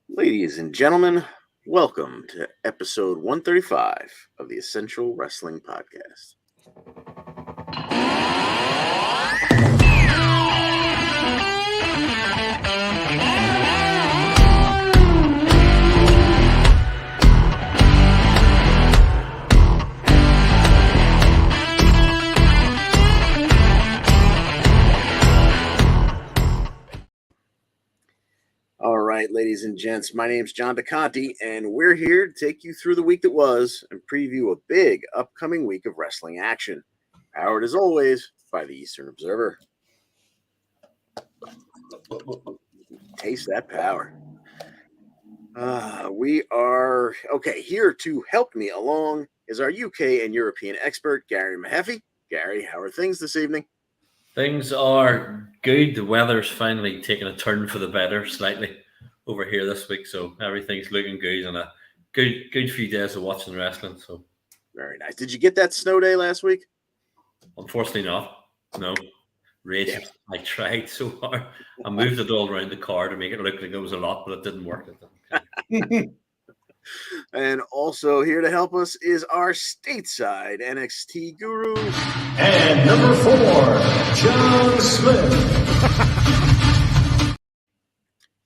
Ladies and gentlemen, welcome to episode 135 of the Essential Wrestling Podcast. All right, ladies and gents, my name's John DeConti, and we're here to take you through the week that was and preview a big upcoming week of wrestling action. Powered, as always, by the Eastern Observer. Taste that power. We are, here to help me along is our UK and European expert, Gary Mehaffy. Gary, how are things this evening? Things are good. The weather's finally taken a turn for the better slightly over here this week, so everything's looking good and a good few days of watching wrestling. So very nice. Did you get that snow day last week? Unfortunately not. No. Rage. Yeah. I tried so hard. I moved it all around the car to make it look like it was a lot, but it didn't work. And also here to help us is our stateside NXT guru. And number 4, John Smith.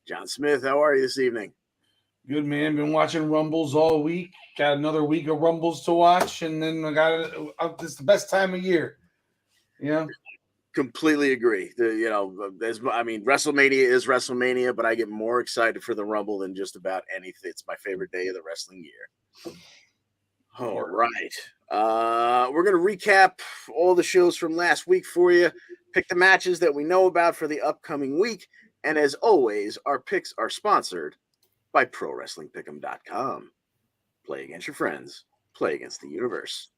John Smith, how are you this evening? Good, man. Been watching Rumbles all week. Got another week of Rumbles to watch, and then I got it's the best time of year. Yeah. Completely agree. WrestleMania is WrestleMania, but I get more excited for the Rumble than just about anything. It's my favorite day of the wrestling year. All right. We're going to recap all the shows from last week for you, pick the matches that we know about for the upcoming week, and as always, our picks are sponsored by ProWrestlingPick'em.com. Play against your friends. Play against the universe.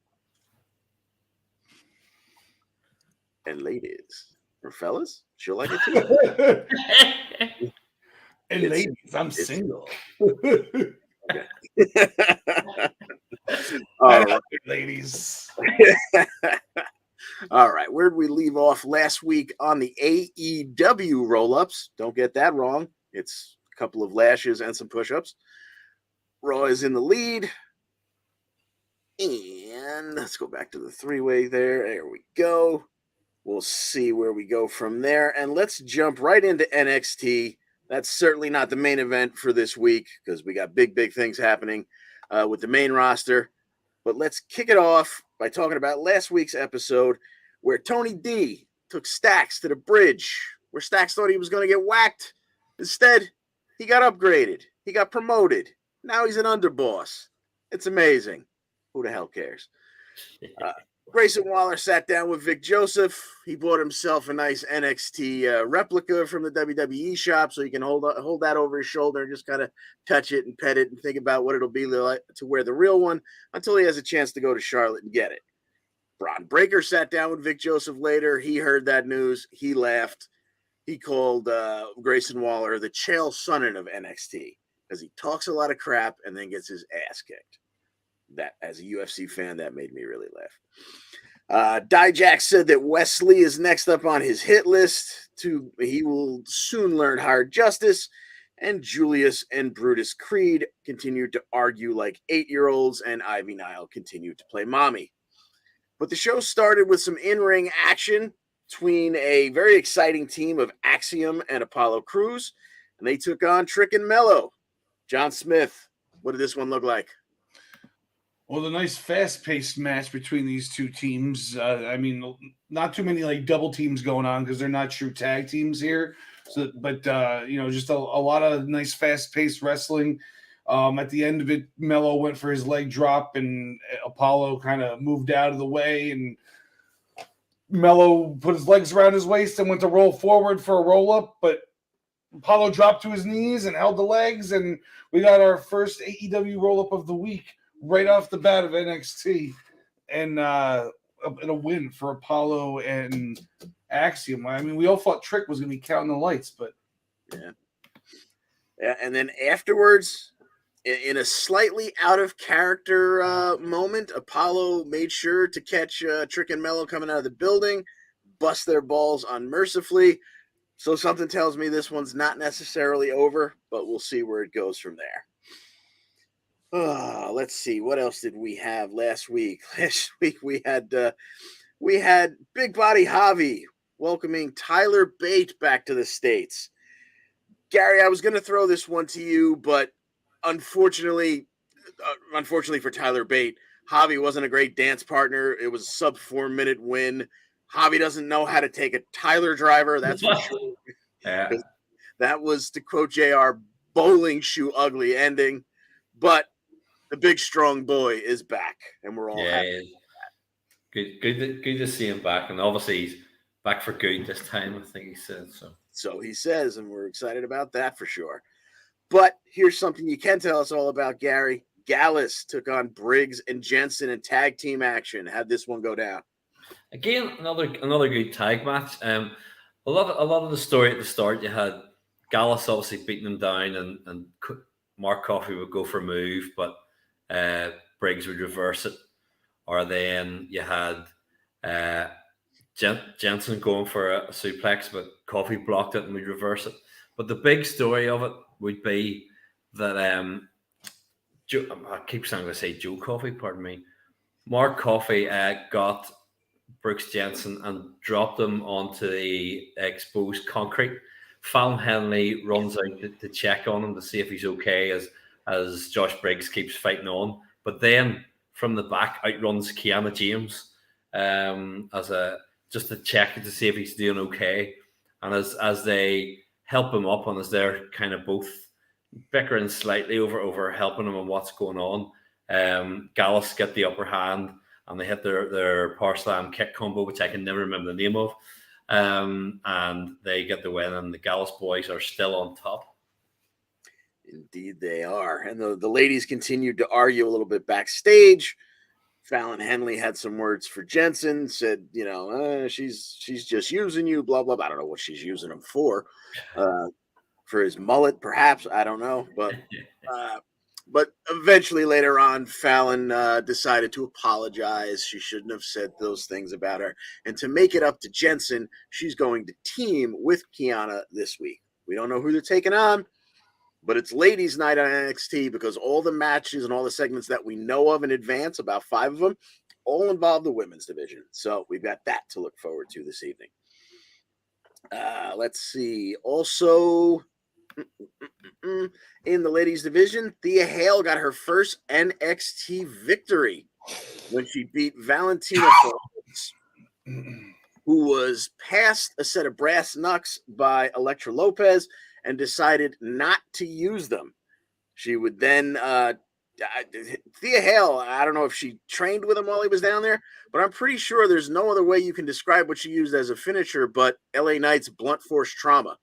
And ladies, or fellas, she'll like it too. And ladies, I'm single. All right, ladies. All right, where did we leave off last week on the AEW roll-ups? Don't get that wrong. It's a couple of lashes and some push-ups. Raw is in the lead. And let's go back to the three-way there. There we go. We'll see where we go from there. And let's jump right into NXT. That's certainly not the main event for this week because we got big things happening with the main roster. But let's kick it off by talking about last week's episode where Tony D took Stacks to the bridge, where Stacks thought he was going to get whacked. Instead, he got upgraded. He got promoted. Now he's an underboss. It's amazing. Who the hell cares? Grayson Waller sat down with Vic Joseph. He bought himself a nice NXT replica from the WWE shop so he can hold that over his shoulder and just kind of touch it and pet it and think about what it'll be like to wear the real one until he has a chance to go to Charlotte and get it. Bron Breakker sat down with Vic Joseph later. He heard that news. He laughed. He called Grayson Waller the Chael Sonnen of NXT because he talks a lot of crap and then gets his ass kicked. That, as a UFC fan, that made me really laugh. Dijak said that Wesley is next up on his hit list. He will soon learn hard justice. And Julius and Brutus Creed continued to argue like 8-year-olds, and Ivy Nile continued to play mommy. But the show started with some in-ring action between a very exciting team of Axiom and Apollo Crews, and they took on Trick and Mello. John Smith, what did this one look like? Well, the nice fast-paced match between these two teams. Not too many like double teams going on because they're not true tag teams here. So, but just a lot of nice fast-paced wrestling. At the end of it, Mello went for his leg drop, and Apollo kind of moved out of the way, and Mello put his legs around his waist and went to roll forward for a roll-up, but Apollo dropped to his knees and held the legs, and we got our first AEW roll-up of the week right off the bat of NXT, and a win for Apollo and Axiom. I mean, we all thought Trick was going to be counting the lights, but yeah. And then afterwards, in a slightly out of character moment, Apollo made sure to catch Trick and Mello coming out of the building, bust their balls unmercifully. So something tells me this one's not necessarily over, but we'll see where it goes from there. Let's see. What else did we have last week? Last week we had Big Body Javi welcoming Tyler Bate back to the States. Gary, I was going to throw this one to you, but unfortunately for Tyler Bate, Javi wasn't a great dance partner. It was a sub 4 minute win. Javi doesn't know how to take a Tyler driver, that's for sure. Yeah. That was, to quote JR, bowling shoe ugly ending. But the big strong boy is back, and we're all happy. Good to see him back, and obviously he's back for good this time. I think he said so. So he says, and we're excited about that for sure. But here's something you can tell us all about, Gary. Gallus took on Briggs and Jensen in tag team action. How'd this one go down? Again, another good tag match. A lot of the story at the start, you had Gallus obviously beating him down, and Mark Coffey would go for a move, but Briggs would reverse it. Or then you had Jensen going for a suplex, but Coffey blocked it and would reverse it. But the big story of it would be that I keep saying to say Joe Coffey, pardon me. Mark Coffey got Brooks Jensen and dropped him onto the exposed concrete. Fallon Henley runs out to check on him to see if he's okay as Josh Briggs keeps fighting on. But then from the back outruns Kiana James just to check to see if he's doing okay. And as they help him up, and as they're kind of both bickering slightly over helping him and what's going on, Gallus get the upper hand, and they hit their power slam kick combo, which I can never remember the name of, and they get the win, and the Gallus boys are still on top. Indeed they are. And the ladies continued to argue a little bit backstage. Fallon Henley had some words for Jensen, said, she's just using you, blah, blah, blah. I don't know what she's using him for his mullet, perhaps. I don't know. But eventually later on, Fallon decided to apologize. She shouldn't have said those things about her. And to make it up to Jensen, she's going to team with Kiana this week. We don't know who they're taking on, but it's ladies' night on NXT because all the matches and all the segments that we know of in advance, about 5 of them, all involve the women's division. So we've got that to look forward to this evening. Let's see. Also, in the ladies' division, Thea Hale got her first NXT victory when she beat Valentina Flores, who was passed a set of brass knucks by Elektra Lopez and decided not to use them. She would then, Thea Hale, I don't know if she trained with him while he was down there, but I'm pretty sure there's no other way you can describe what she used as a finisher but LA Knight's blunt force trauma.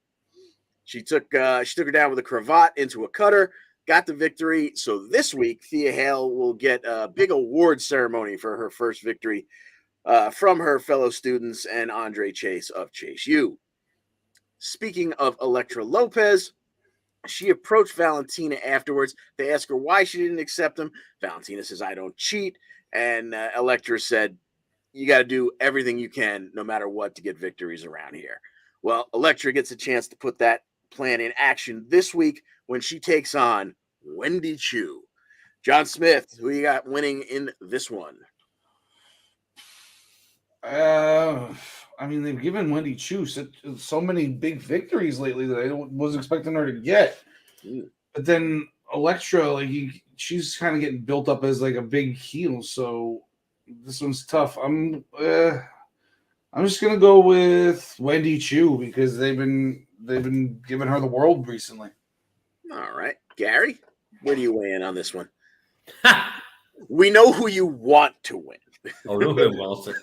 She took her down with a cravat into a cutter, got the victory. So this week, Thea Hale will get a big award ceremony for her first victory from her fellow students and Andre Chase of Chase U. Speaking of Elektra Lopez, she approached Valentina afterwards. They asked her why she didn't accept him. Valentina says, "I don't cheat." And Elektra said, "You got to do everything you can, no matter what, to get victories around here." Well, Elektra gets a chance to put that plan in action this week when she takes on Wendy Chu. John Smith, who you got winning in this one? They've given Wendy Chu so many big victories lately that I was expecting her to get. But then Elektra, she's kind of getting built up as like a big heel, so this one's tough. I'm just gonna go with Wendy Chu because they've been giving her the world recently. All right, Gary, where do you weigh in on this one? We know who you want to win. Oh, no, who wants it?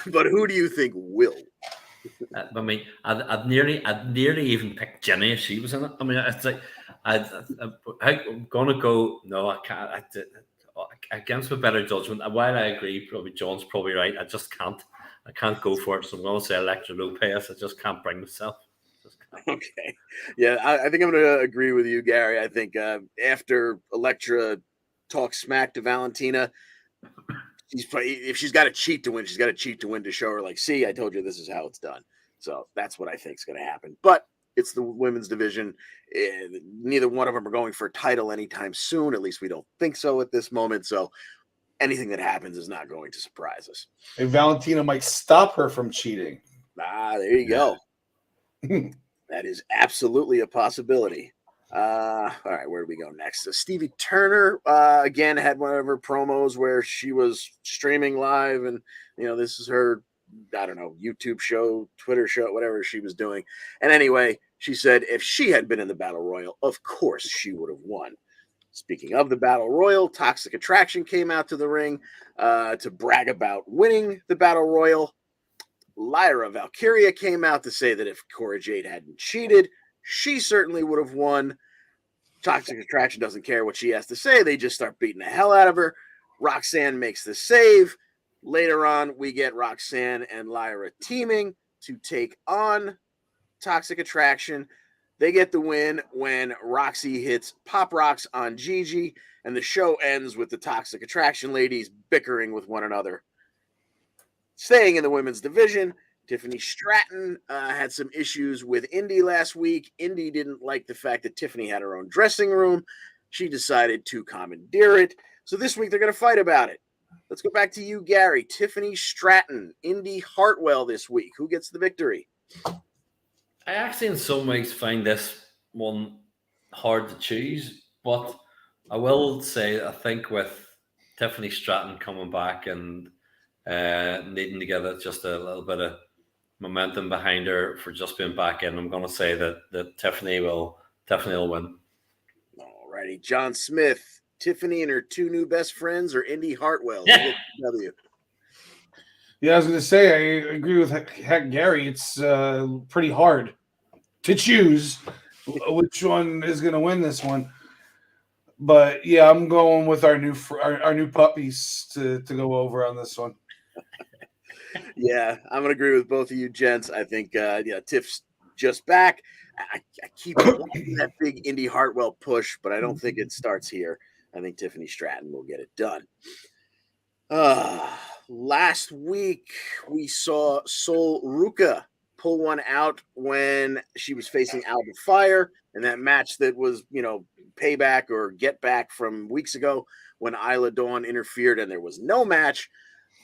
But who do you think will? I'd nearly even pick Jenny if she was in it. I mean, it's like I'm gonna go. No, I can't. Against my better judgment. While I agree, probably John's probably right. I just can't. I can't go for it. So I'm going to say Elektra Lopez. I just can't bring myself. Okay. Yeah, I think I'm going to agree with you, Gary. I think after Elektra talks smack to Valentina, if she's got to cheat to win, she's got to cheat to win to show her, like, see, I told you this is how it's done. So that's what I think is going to happen. But it's the women's division. Neither one of them are going for a title anytime soon. At least we don't think so at this moment. So anything that happens is not going to surprise us. And Valentina might stop her from cheating. There you go. That is absolutely a possibility. All right, where do we go next? So Stevie Turner again had one of her promos where she was streaming live, and this is her, I don't know, YouTube show, Twitter show, whatever she was doing. And anyway, she said if she had been in the Battle Royal, of course she would have won. Speaking of the Battle Royal, Toxic Attraction came out to the ring to brag about winning the Battle Royal. Lyra Valkyria came out to say that if Cora Jade hadn't cheated, she certainly would have won. Toxic Attraction doesn't care what she has to say. They just start beating the hell out of her. Roxanne makes the save. Later on, we get Roxanne and Lyra teaming to take on Toxic Attraction. They get the win when Roxy hits Pop Rocks on Gigi, and the show ends with the Toxic Attraction ladies bickering with one another. Staying in the women's division, Tiffany Stratton had some issues with Indy last week. Indy didn't like the fact that Tiffany had her own dressing room. She decided to commandeer it. So this week they're going to fight about it. Let's go back to you, Gary. Tiffany Stratton, Indy Hartwell this week. Who gets the victory? I actually in some ways find this one hard to choose, but I will say I think with Tiffany Stratton coming back and needing to get just a little bit of momentum behind her for just being back in, I'm going to say that Tiffany will win. Alrighty, John Smith, Tiffany and her two new best friends, or Indy Hartwell? Yeah. W. Yeah, I was going to say, I agree with Gary. It's pretty hard to choose which one is going to win this one. But yeah, I'm going with our new puppies to go over on this one. Yeah, I'm going to agree with both of you gents. I think, Tiff's just back. I keep wanting that big Indy Hartwell push, but I don't think it starts here. I think Tiffany Stratton will get it done. Last week, we saw Sol Ruka pull one out when she was facing Alba Fire in that match that was, payback or get back from weeks ago when Isla Dawn interfered and there was no match.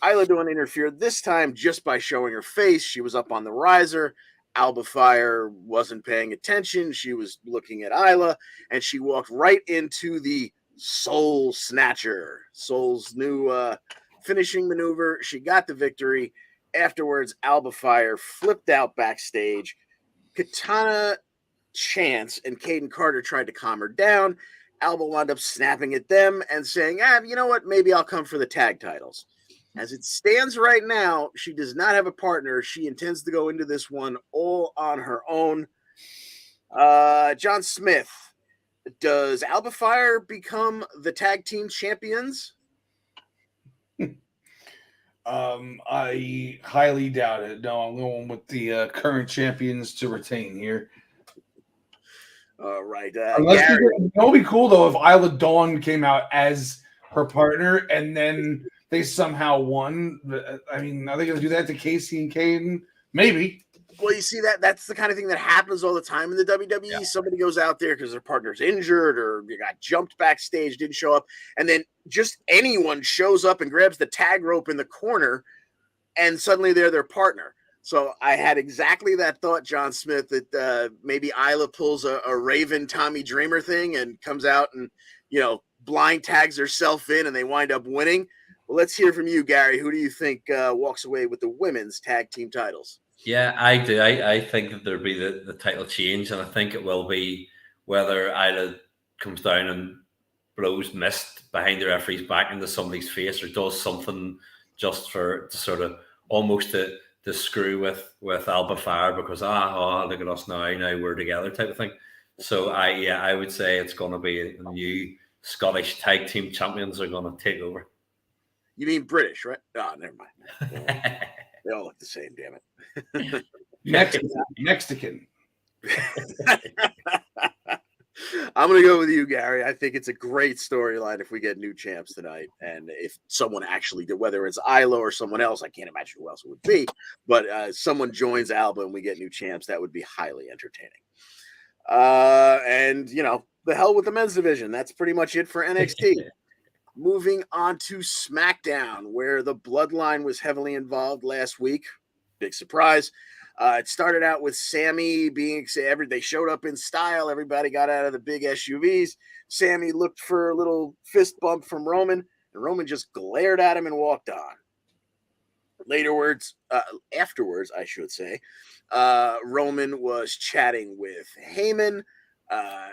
Isla Dawn interfered this time just by showing her face. She was up on the riser. Alba Fire wasn't paying attention. She was looking at Isla, and she walked right into the Soul Snatcher, Soul's new finishing maneuver. She got the victory. Afterwards, Alba Fire flipped out backstage. Katana Chance and Caden Carter tried to calm her down. Alba wound up snapping at them and saying, you know what? Maybe I'll come for the tag titles. As it stands right now, she does not have a partner. She intends to go into this one all on her own. John Smith, does Alba Fire become the tag team champions? I highly doubt it. No, I'm going with the current champions to retain here. All right. It would be cool, though, if Isla Dawn came out as her partner and then they somehow won. I mean, are they going to do that to Casey and Caden? Maybe. Well, you see, that's the kind of thing that happens all the time in the WWE. Yeah. Somebody goes out there because their partner's injured or you got jumped backstage, didn't show up, and then just anyone shows up and grabs the tag rope in the corner, and suddenly they're their partner. So I had exactly that thought, John Smith, that maybe Isla pulls a Raven Tommy Dreamer thing and comes out and, blind tags herself in and they wind up winning. Well, let's hear from you, Gary. Who do you think walks away with the women's tag team titles? Yeah, I do. I think that there'll be the title change, and I think it will be whether Isla comes down and blows mist behind the referee's back into somebody's face or does something just to sort of almost to screw with Alba Fire because look at us now we're together type of thing. So I would say it's going to be the new Scottish tag team champions are going to take over. You mean British, right? Oh, never mind. They all look the same, damn it. Mexican. I'm going to go with you, Gary. I think it's a great storyline if we get new champs tonight. And if someone actually did, whether it's Isla or someone else, I can't imagine who else it would be. But someone joins Alba and we get new champs, that would be highly entertaining. And, the hell with the men's division. That's pretty much it for NXT. Moving on to SmackDown, where the Bloodline was heavily involved last week. Big surprise. It started out with Sammy they showed up in style. Everybody got out of the big SUVs. Sammy looked for a little fist bump from Roman, and Roman just glared at him and walked on. Afterwards, I should say, Roman was chatting with Heyman,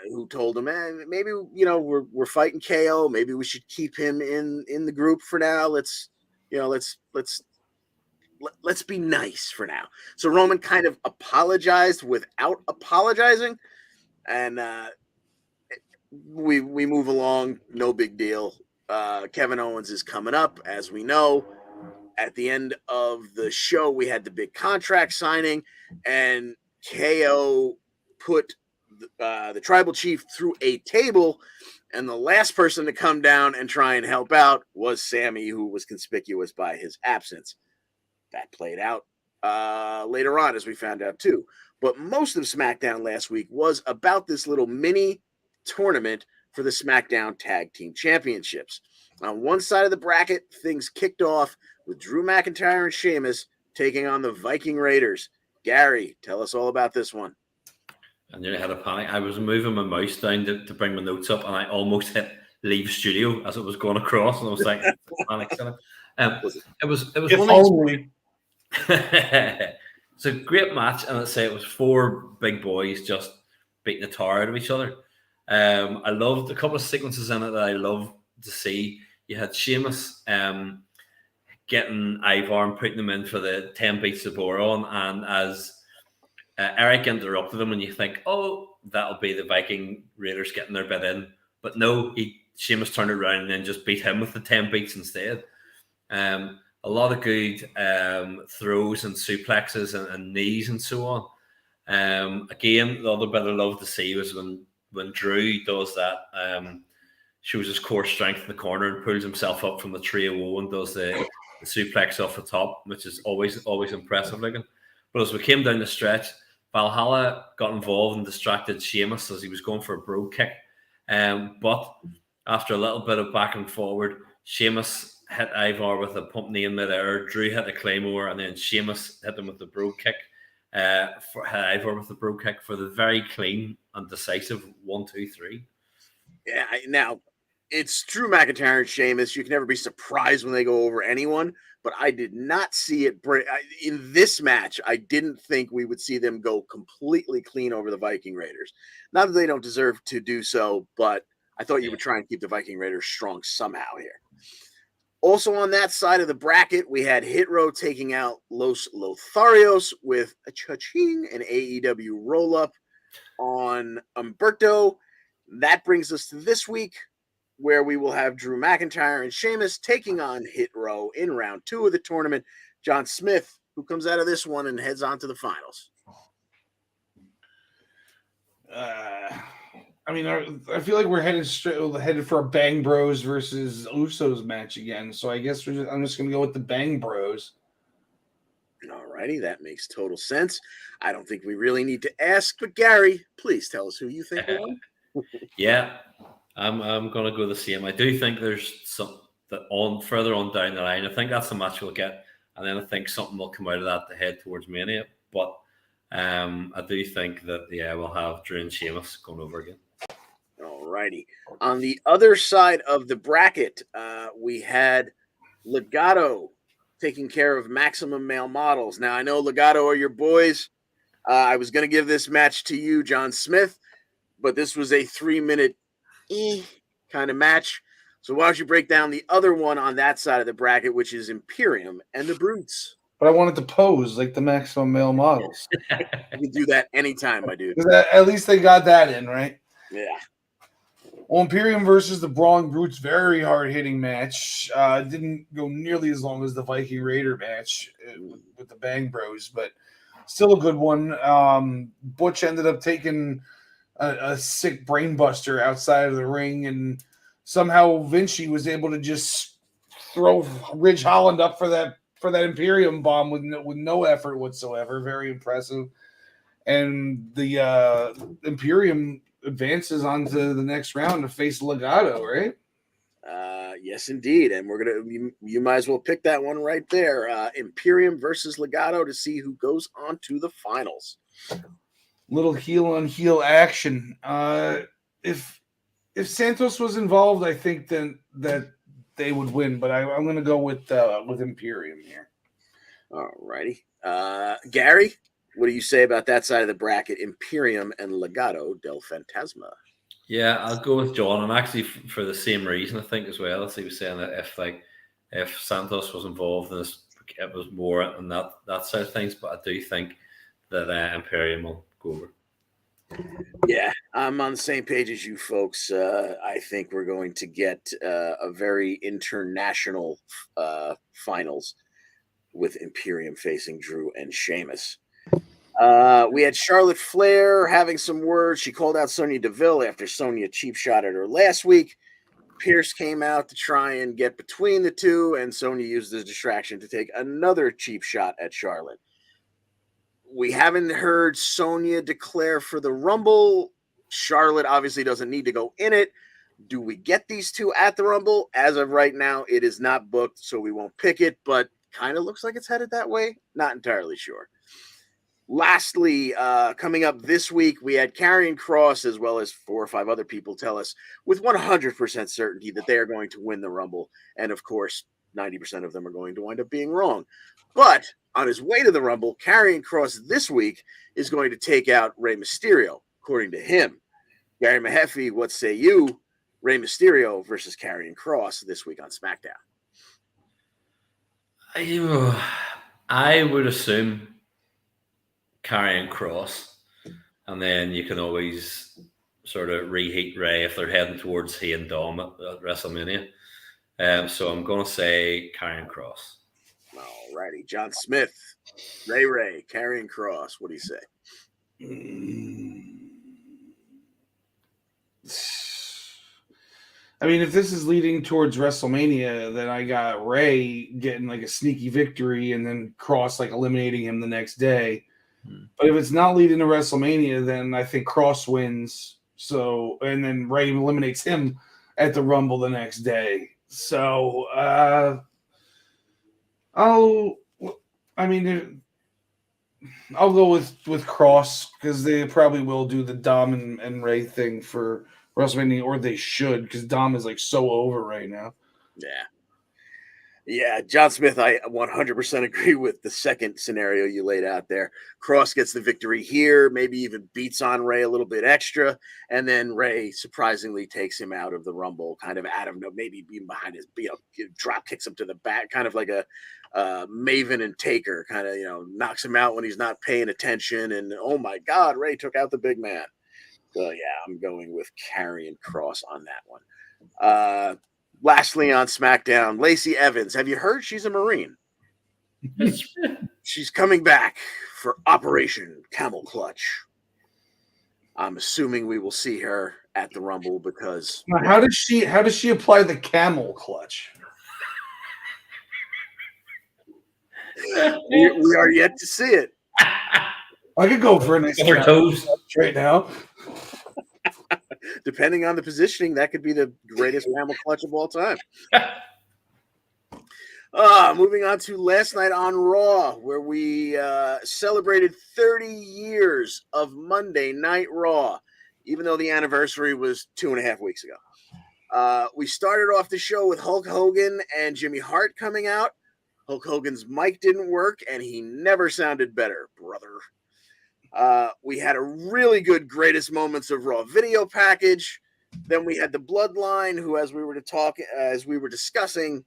who told him, maybe, we're fighting KO. Maybe we should keep him in the group for now. Let's be nice for now. So Roman kind of apologized without apologizing, and we move along. No big deal. Kevin Owens is coming up, as we know. At the end of the show, we had the big contract signing, and KO put the tribal chief through a table, and the last person to come down and try and help out was Sammy, who was conspicuous by his absence. That played out later on, as we found out too. But most of SmackDown last week was about this little mini tournament for the SmackDown Tag Team Championships. On one side of the bracket, things kicked off with Drew McIntyre and Sheamus taking on the Viking Raiders. Gary, tell us all about this one. I nearly had a panic. I was moving my mouse down to bring my notes up, and I almost hit leave studio as it was going across, and I was like, panic. It was If one only. It's a great match, and I'd say it was four big boys just beating the tar out of each other. I loved a couple of sequences in it that I love to see. You had Sheamus getting Ivar and putting them in for the 10 beats of Boron, and as Eric interrupted him, and you think, oh, that'll be the Viking Raiders getting their bit in. But no, Sheamus turned around and then just beat him with the 10 beats instead. A lot of good throws and suplexes and knees and so on. Again, the other bit I love to see was when Drew does that, shows his core strength in the corner and pulls himself up from the tree of woe and does the suplex off the top, which is always impressive looking. But as we came down the stretch, Valhalla got involved and distracted Sheamus as he was going for a bro kick. But after a little bit of back and forward, Sheamus hit Ivar with a pump knee in midair. Drew hit a claymore, and then Sheamus hit him with the bro kick. Hit Ivar with the bro kick for the very clean and decisive 1, 2, 3. Yeah, now it's Drew McIntyre and Sheamus. You can never be surprised when they go over anyone, but I did not see it in this match. I didn't think we would see them go completely clean over the Viking Raiders. Not that they don't deserve to do so, but I thought you would try and keep the Viking Raiders strong somehow here. Also on that side of the bracket, we had Hit Row taking out Los Lotharios with a cha-ching, an AEW roll-up on Humberto. That brings us to this week, where we will have Drew McIntyre and Sheamus taking on Hit Row in round 2 of the tournament. John Smith, who comes out of this one and heads on to the finals. I feel like we're headed for a Bang Bros versus Usos match again. So I guess I'm just going to go with the Bang Bros. All righty, that makes total sense. I don't think we really need to ask, but Gary, please tell us who you think won. Yeah, I'm going to go the same. I do think there's some that further on down the line. I think that's the match we'll get, and then I think something will come out of that to head towards Mania. But I do think that we'll have Drew and Sheamus going over again. Alrighty. On the other side of the bracket, we had Legado taking care of Maximum Male Models. Now, I know Legado are your boys. I was going to give this match to you, John Smith, but this was a 3-minute kind of match. So why don't you break down the other one on that side of the bracket, which is Imperium and the Brutes. But I wanted to pose like the Maximum Male Models. You can do that anytime, my dude. At least they got that in, right? Yeah. Well, Imperium versus the Brawling Brutes, very hard-hitting match. Didn't go nearly as long as the Viking Raider match with the Bang Bros, but still a good one. Butch ended up taking a sick brain buster outside of the ring, and somehow Vinci was able to just throw Ridge Holland up for that Imperium bomb with no effort whatsoever. Very impressive. And the Imperium advances onto the next round to face Legado, right? Yes, indeed. And you might as well pick that one right there. Imperium versus Legado to see who goes on to the finals. Little heel on heel action. If Santos was involved, I think then that they would win, but I'm going to go with Imperium here. All righty. Gary, what do you say about that side of the bracket? Imperium and Legado del Fantasma. Yeah, I'll go with John. I'm actually for the same reason, I think, as well. As he was saying that if Santos was involved in this, it was more on that side of things. But I do think that Imperium will go over. Yeah, I'm on the same page as you folks. I think we're going to get a very international finals with Imperium facing Drew and Sheamus. We had Charlotte Flair having some words. She called out Sonya Deville after Sonya cheap shot at her last week. Pierce came out to try and get between the two, and Sonya used the distraction to take another cheap shot at Charlotte. We haven't heard Sonya declare for the Rumble. Charlotte obviously doesn't need to go in it. Do we get these two at the Rumble? As of right now, it is not booked, so we won't pick it, but kind of looks like it's headed that way. Not entirely sure. Lastly, coming up this week, we had Karrion Kross, as well as 4 or 5 other people, tell us with 100% certainty that they are going to win the Rumble. And of course, 90% of them are going to wind up being wrong. But on his way to the Rumble, Karrion Kross this week is going to take out Rey Mysterio, according to him. Gary Mehaffy, what say you? Rey Mysterio versus Karrion Kross this week on SmackDown. I would assume Karrion Kross, and then you can always sort of reheat Ray if they're heading towards he and Dom at WrestleMania. So I'm going to say Karrion Kross. All righty. John Smith, Ray, Karrion Kross. What do you say? I mean, if this is leading towards WrestleMania, then I got Ray getting like a sneaky victory and then Kross like eliminating him the next day. But if it's not leading to WrestleMania, then I think Kross wins. So, and then Ray eliminates him at the Rumble the next day. So, I'll go with Kross because they probably will do the Dom and Ray thing for WrestleMania, or they should, because Dom is like so over right now. Yeah, John Smith, I 100% agree with the second scenario you laid out there. Kross gets the victory here, maybe even beats on Ray a little bit extra, and then Ray surprisingly takes him out of the Rumble, kind of out of maybe being behind his, drop kicks him to the back, kind of like a Maven and Taker, kind of, knocks him out when he's not paying attention, and oh my God, Ray took out the big man. So yeah, I'm going with Karrion Kross on that one. Lastly, on SmackDown, Lacey Evans. Have you heard she's a Marine? She's coming back for Operation Camel Clutch. I'm assuming we will see her at the Rumble because now, how does she apply the camel clutch? we are yet to see it. I could go for a nice toes right now. Depending on the positioning, that could be the greatest camel clutch of all time. Moving on to last night on Raw, where we celebrated 30 years of Monday Night Raw, even though the anniversary was 2.5 weeks ago. We started off the show with Hulk Hogan and Jimmy Hart coming out. Hulk Hogan's mic didn't work, and he never sounded better, brother. We had a really good greatest moments of Raw video package. Then we had the Bloodline, who, as we were discussing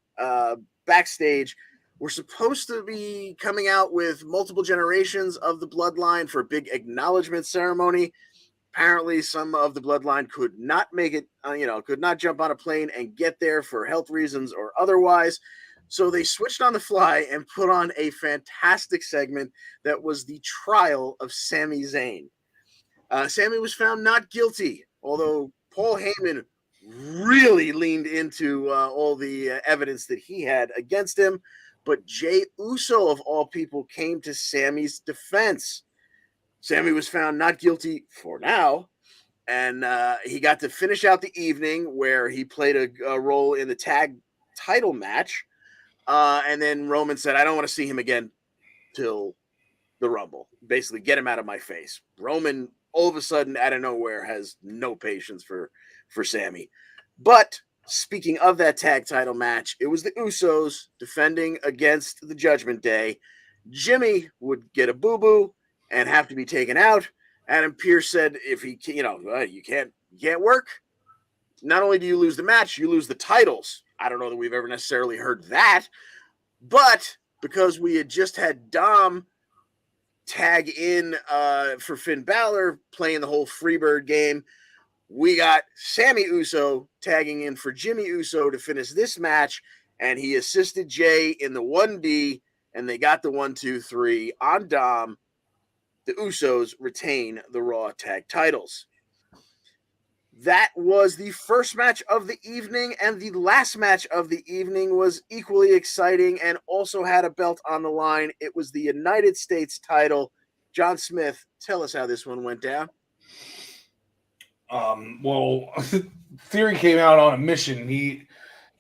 backstage, were supposed to be coming out with multiple generations of the Bloodline for a big acknowledgement ceremony. Apparently, some of the Bloodline could not make it, could not jump on a plane and get there for health reasons or otherwise. So they switched on the fly and put on a fantastic segment that was the trial of Sami Zayn. Sammy was found not guilty, although Paul Heyman really leaned into all the evidence that he had against him. But Jey Uso, of all people, came to Sammy's defense. Sammy was found not guilty for now, and he got to finish out the evening where he played a role in the tag title match. And then Roman said, I don't want to see him again till the Rumble. Basically, get him out of my face. Roman, all of a sudden, out of nowhere, has no patience for Sammy. But speaking of that tag title match, it was the Usos defending against the Judgment Day. Jimmy would get a boo-boo and have to be taken out. Adam Pearce said, if he, you can't work. Not only do you lose the match, you lose the titles. I don't know that we've ever necessarily heard that, but because we had just had Dom tag in for Finn Balor playing the whole Freebird game, we got Sammy Uso tagging in for Jimmy Uso to finish this match, and he assisted Jay in the 1D, and they got the 1-2-3 on Dom. The Usos retain the Raw tag titles. That was the first match of the evening, and the last match of the evening was equally exciting and also had a belt on the line. It was the United States title. John Smith, tell us how this one went down. Well, Theory came out on a mission. He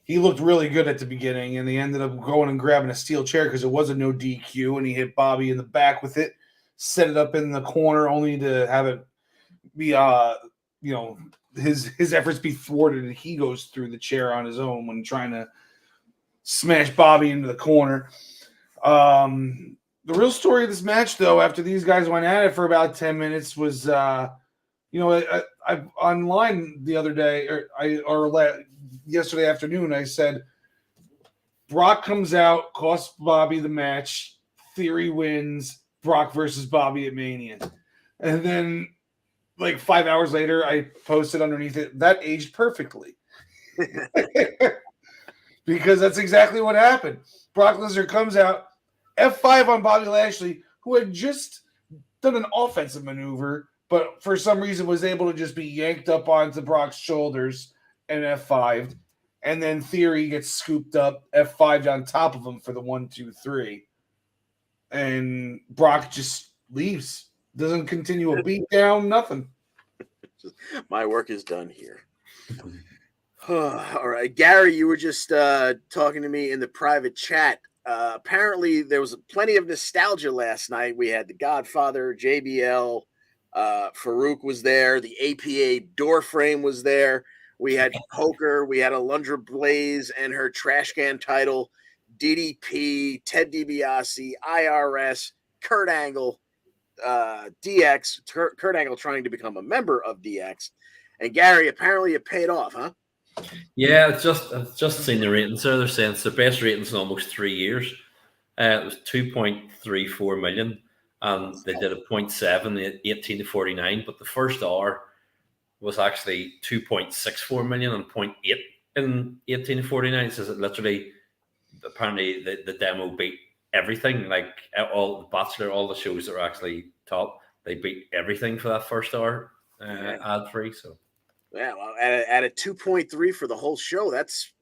looked really good at the beginning, and they ended up going and grabbing a steel chair because it was a no DQ, and he hit Bobby in the back with it, set it up in the corner, only to have it be his efforts be thwarted, and he goes through the chair on his own when trying to smash Bobby into the corner. The real story of this match, though, after these guys went at it for about 10 minutes, was I online the other day yesterday afternoon, I said Brock comes out, costs Bobby the match, Theory wins, Brock versus Bobby at Mania, and then like 5 hours later, I posted underneath it, that aged perfectly. Because that's exactly what happened. Brock Lesnar comes out, F5 on Bobby Lashley, who had just done an offensive maneuver, but for some reason was able to just be yanked up onto Brock's shoulders and F5'd. And then Theory gets scooped up, F5'd on top of him for the 1-2-3. And Brock just leaves. Doesn't continue a beat down, nothing. My work is done here. All right. Gary, you were just talking to me in the private chat. Apparently, there was plenty of nostalgia last night. We had The Godfather, JBL, Farouk was there. The APA door frame was there. We had Poker. We had Alundra Blaze and her trash can title, DDP, Ted DiBiase, IRS, Kurt Angle, DX, Kurt Angle trying to become a member of DX. And Gary, apparently it paid off, huh? Yeah, I've just seen the ratings there. They're saying it's the best ratings in almost 3 years. It was 2.34 million, and they did a 0.7, 18 to 49. But the first hour was actually 2.64 million and 0.8 in 18 to 49. It says it literally, apparently the demo beat everything. Like all the Bachelor, all the shows that are actually top, they beat everything for that first hour ad free. So. Yeah, well, at a 2.3 for the whole show, that's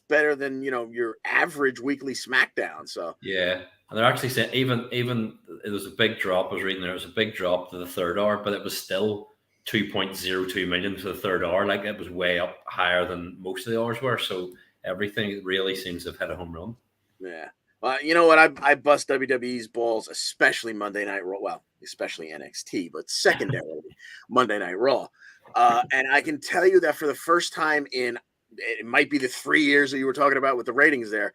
better than your average weekly SmackDown. So yeah, and they're actually saying even it was a big drop. I was reading there was a big drop to the third hour, but it was still 2.02 million for the third hour. Like it was way up higher than most of the hours were. So everything really seems to have hit a home run. Yeah. You know what? I bust WWE's balls, especially Monday Night Raw. Well, especially NXT, but secondarily Monday Night Raw. And I can tell you that for the first time in, it might be the 3 years that you were talking about with the ratings there,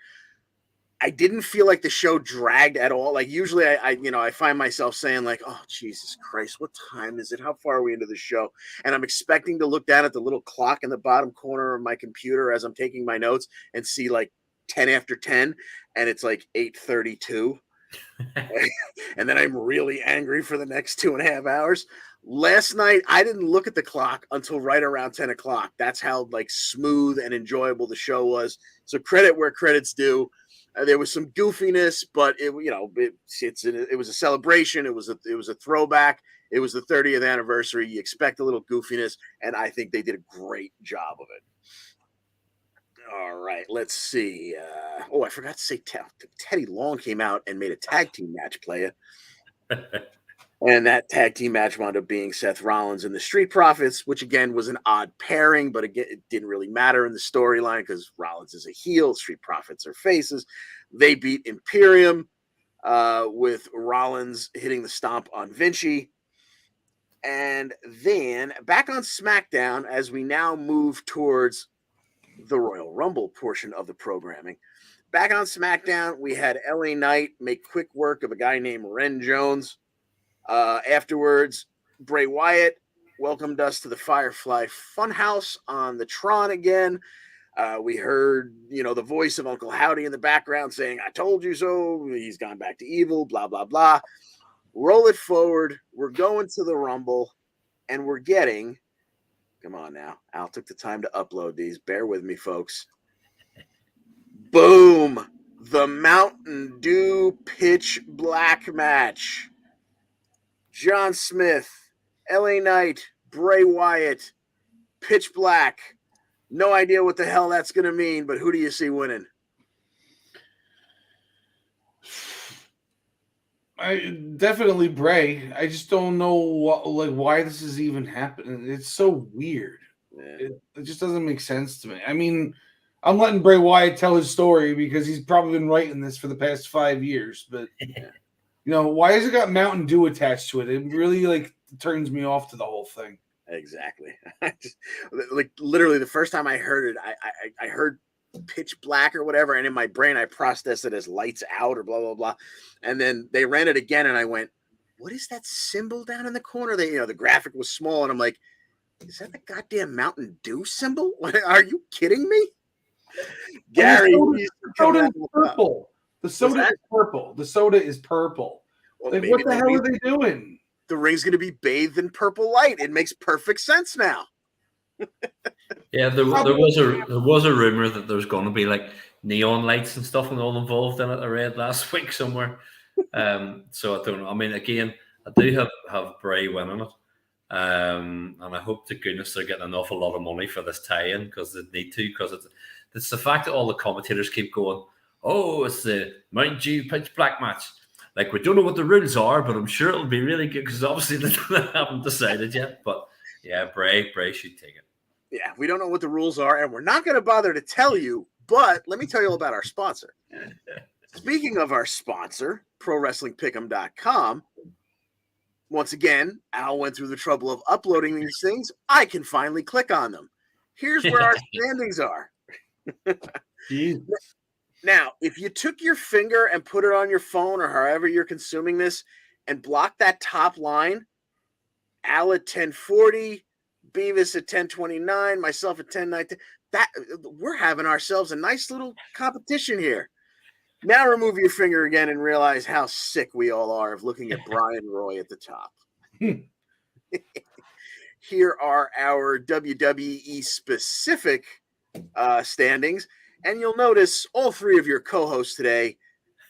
I didn't feel like the show dragged at all. Like usually I find myself saying like, oh, Jesus Christ, what time is it? How far are we into the show? And I'm expecting to look down at the little clock in the bottom corner of my computer as I'm taking my notes and see like 10 after 10, and it's like 8:32. And then I'm really angry for the next 2.5 hours. Last night, I didn't look at the clock until right around 10 o'clock. That's how like smooth and enjoyable the show was. So credit where credit's due. There was some goofiness, but it was a celebration. It was a throwback. It was the 30th anniversary. You expect a little goofiness, and I think they did a great job of it. All right, let's see. I forgot to say Teddy Long came out and made a tag team match, playa. And that tag team match wound up being Seth Rollins and the Street Profits, which again was an odd pairing, but again, it didn't really matter in the storyline because Rollins is a heel, Street Profits are faces. They beat Imperium with Rollins hitting the stomp on Vinci. And then back on SmackDown, as we now move towards the Royal Rumble portion of the programming. Back on SmackDown, we had LA Knight make quick work of a guy named Ren Jones. Afterwards, Bray Wyatt welcomed us to the Firefly Funhouse on the Tron again. We heard, the voice of Uncle Howdy in the background saying, "I told you so." He's gone back to evil, blah, blah, blah. Roll it forward. We're going to the Rumble, and we're getting, come on now. Al took the time to upload these. Bear with me, folks. Boom. The Mountain Dew Pitch Black match. John Smith, LA Knight, Bray Wyatt, Pitch Black. No idea what the hell that's going to mean, but who do you see winning? I definitely Bray. I just don't know why this is even happening. It's so weird. Yeah. It just doesn't make sense to me. I mean, I'm letting Bray Wyatt tell his story because he's probably been writing this for the past 5 years. But why has it got Mountain Dew attached to it? It really turns me off to the whole thing. Exactly. Literally the first time I heard it, I heard Pitch Black or whatever, and in my brain I processed it as lights out or blah blah blah, and then they ran it again, and I went, "What is that symbol down in the corner?" The graphic was small, and I'm like, "Is that the goddamn Mountain Dew symbol? Are you kidding me?" Gary, the soda is purple. The soda is purple. The soda is purple. Well, what the hell are they doing? The ring's going to be bathed in purple light. It makes perfect sense now. Yeah, there was a rumor that there's going to be neon lights and stuff and all involved in it. I read last week somewhere. So I don't know. I mean, again, I do have Bray winning it, and I hope to goodness they're getting an awful lot of money for this tie-in because they need to. Because it's the fact that all the commentators keep going, "Oh, it's the Mountain Dew Pitch Black match." We don't know what the rules are, but I'm sure it'll be really good because obviously they haven't decided yet. But yeah, Bray should take it. Yeah, we don't know what the rules are, and we're not going to bother to tell you, but let me tell you all about our sponsor. Speaking of our sponsor, ProWrestlingPick'em.com, once again, Al went through the trouble of uploading these things. I can finally click on them. Here's where our standings are. Now, if you took your finger and put it on your phone or however you're consuming this and block that top line, Al at 1040, Beavis at 1029, myself at 1019, we're having ourselves a nice little competition here. Now remove your finger again and realize how sick we all are of looking at Brian Roy at the top. Here are our WWE specific standings. And you'll notice all three of your co-hosts today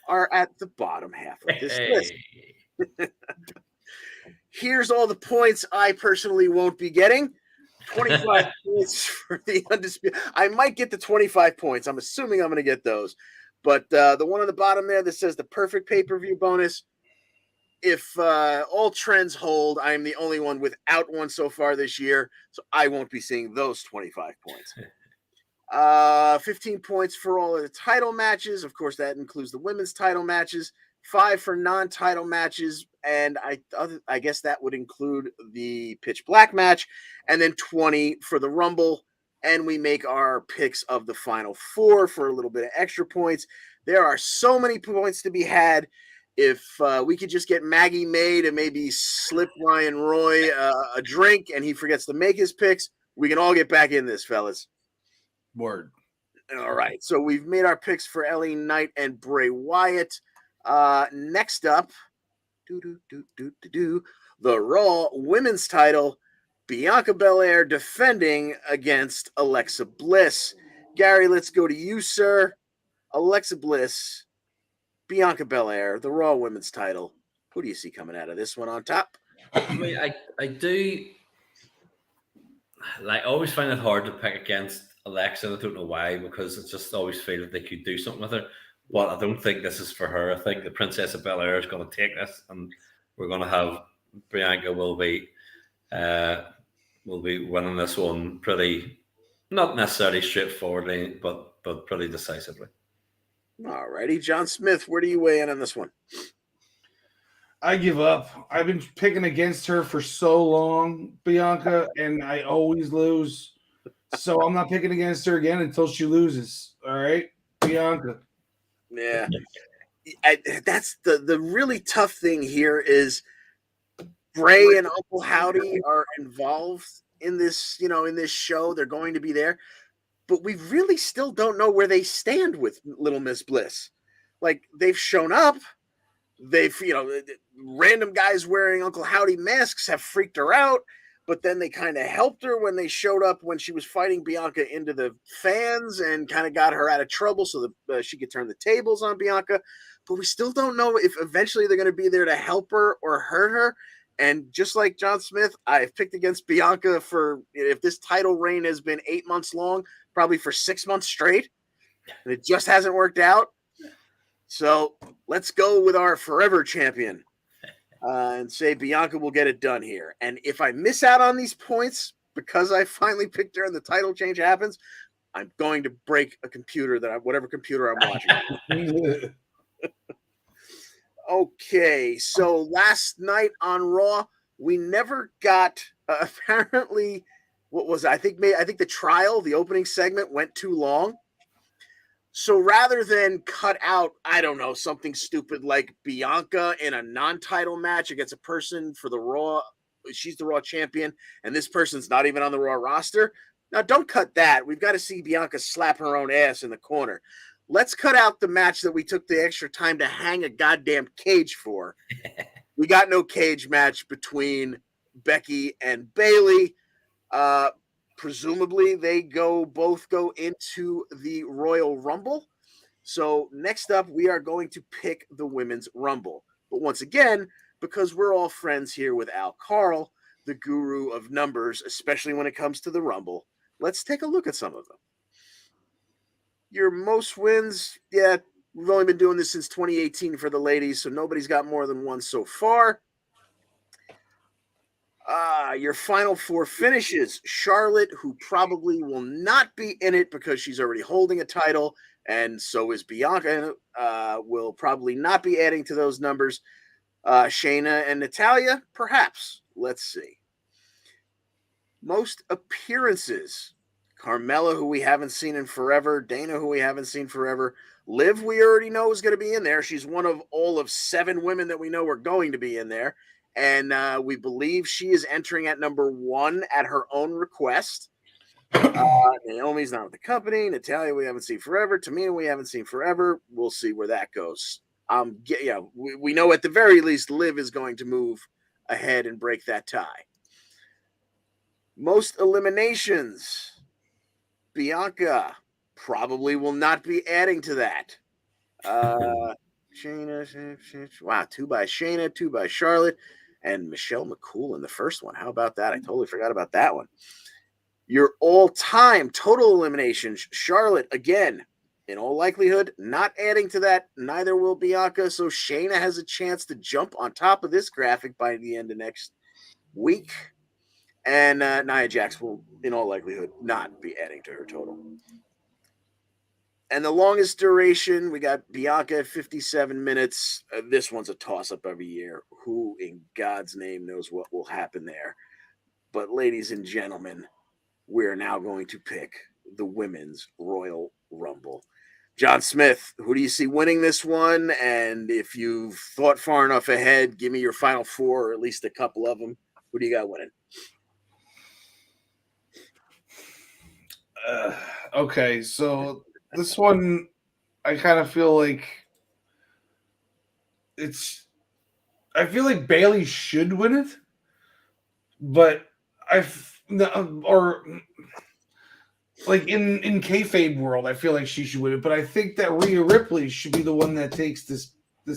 are at the bottom half of this list. Here's all the points I personally won't be getting. 25 points for the undisputed. I might get the 25 points. I'm assuming I'm going to get those. But the one on the bottom there that says the perfect pay-per-view bonus, if all trends hold, I am the only one without one so far this year, so I won't be seeing those 25 points. 15 points for all of the title matches. Of course, that includes the women's title matches. 5 for non-title matches, and I guess that would include the Pitch Black match, and then 20 for the Rumble. And we make our picks of the final 4 for a little bit of extra points. There are so many points to be had. If we could just get Maggie May to maybe slip Ryan Roy a drink and he forgets to make his picks, we can all get back in this, fellas. Word. All right. So we've made our picks for LA Knight and Bray Wyatt. Next up, the Raw Women's title, Bianca Belair defending against Alexa Bliss. Gary, let's go to you, sir. Alexa Bliss, Bianca Belair, the Raw Women's title. Who do you see coming out of this one on top? I mean, I do like. I always find it hard to pick against Alexa. I don't know why, because I just always feel that they could do something with her. But I don't think this is for her. I think the Princess of Bel Air is going to take this, and we're going to have Bianca will be winning this one pretty, not necessarily straightforwardly, but pretty decisively. All righty, John Smith, where do you weigh in on this one? I give up. I've been picking against her for so long, Bianca, and I always lose. So I'm not picking against her again until she loses. All right, Bianca. Yeah, that's the really tough thing here is Bray and Uncle Howdy are involved in this, in this show. They're going to be there, but we really still don't know where they stand with Little Miss Bliss. Like, they've shown up. They've, random guys wearing Uncle Howdy masks have freaked her out, but then they kind of helped her when they showed up when she was fighting Bianca into the fans and kind of got her out of trouble so that she could turn the tables on Bianca. But we still don't know if eventually they're going to be there to help her or hurt her. And just like John Smith, I've picked against Bianca for, if this title reign has been 8 months long, probably for 6 months straight. And it just hasn't worked out. So let's go with our forever champion and say Bianca will get it done here. And if I miss out on these points because I finally picked her and the title change happens, I'm going to break a computer whatever computer I'm watching. Okay, so last night on Raw, we never got apparently what was it? I think the trial, the opening segment went too long. So rather than cut out, I don't know, something stupid like Bianca in a non-title match against a person for the Raw, she's the Raw champion, and this person's not even on the Raw roster. Now, don't cut that. We've got to see Bianca slap her own ass in the corner. Let's cut out the match that we took the extra time to hang a goddamn cage for. We got no cage match between Becky and Bayley. Presumably, they both go into the Royal Rumble. So next up, we are going to pick the Women's Rumble. But once again, because we're all friends here with Karl, the guru of numbers, especially when it comes to the Rumble, let's take a look at some of them. Your most wins, yeah, we've only been doing this since 2018 for the ladies, so nobody's got more than one so far. Your final four finishes. Charlotte, who probably will not be in it because she's already holding a title, and so is Bianca, will probably not be adding to those numbers. Shayna and Natalya, perhaps. Let's see. Most appearances. Carmella, who we haven't seen in forever. Dana, who we haven't seen forever. Liv, we already know is going to be in there. She's one of all of 7 women that we know are going to be in there. And we believe she is entering at number 1 at her own request. Naomi's not with the company. Natalya, we haven't seen forever. Tamina, we haven't seen forever. We'll see where that goes. We know at the very least Liv is going to move ahead and break that tie. Most eliminations. Bianca probably will not be adding to that. Shayna, wow, 2 by Shayna, 2 by Charlotte, and Michelle McCool in the first one. How about that? I totally forgot about that one. Your all-time total eliminations, Charlotte, again, in all likelihood, not adding to that. Neither will Bianca, so Shayna has a chance to jump on top of this graphic by the end of next week. And Nia Jax will, in all likelihood, not be adding to her total. And the longest duration, we got Bianca at 57 minutes. This one's a toss-up every year. Who in God's name knows what will happen there? But ladies and gentlemen, we're now going to pick the Women's Royal Rumble. John Smith, who do you see winning this one? And if you've thought far enough ahead, give me your final 4 or at least a couple of them. Who do you got winning? Okay, so this one, I kind of feel like I feel like Bayley should win it, but like in kayfabe world, I feel like she should win it, but I think that Rhea Ripley should be the one that takes this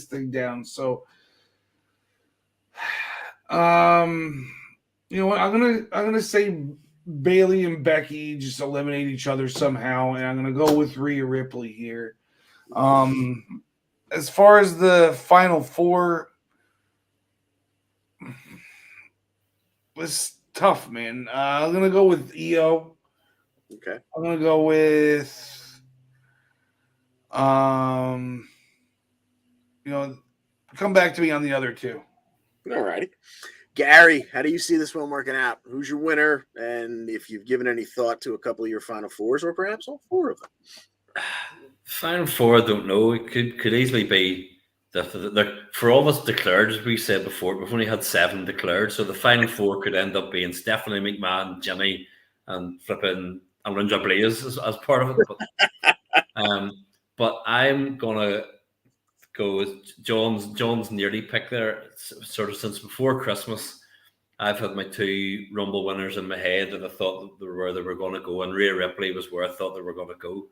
thing down. So You know what? I'm gonna say Bailey and Becky just eliminate each other somehow, and I'm gonna go with Rhea Ripley here. As far as the final four, it's tough, man. I'm gonna go with Io. Okay. I'm gonna go with um, come back to me on the other two. All righty. Gary, how do you see this one working out? Who's your winner? And if you've given any thought to a couple of your final fours or perhaps all four of them. Final four, I don't know. It could easily be for all of us declared, as we said before, we've only had 7 declared, so the final four could end up being Stephanie McMahon, Jenny, and flipping Alundra Blaze as part of it. But I'm gonna go with John's nearly picked there, sort of since before Christmas. I've had my 2 Rumble winners in my head that I thought where they were going to go, and Rhea Ripley was where I thought they were going to go,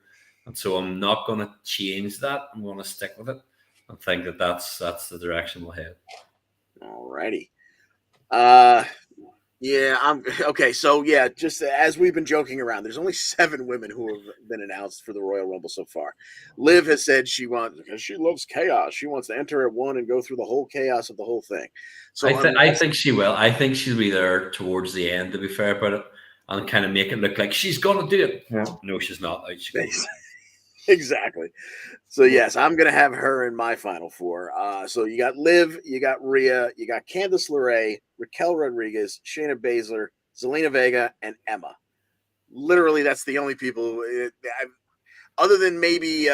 and so I'm not going to change that. I'm going to stick with it and think that that's the direction we'll head. All righty. Yeah, I'm okay. So yeah, just as we've been joking around, there's only 7 women who have been announced for the Royal Rumble so far. Liv has said she wants, because she loves chaos. She wants to enter at 1 and go through the whole chaos of the whole thing. So I think she will. I think she'll be there towards the end, to be fair about it, and kind of make it look like she's going to do it. Yeah. No, she's not. Exactly. So yes, I'm gonna have her in my final four. So you got Liv, you got Rhea, you got Candice LeRae, Raquel Rodriguez, Shayna Baszler, Zelina Vega, and Emma. Literally, that's the only people. Other than maybe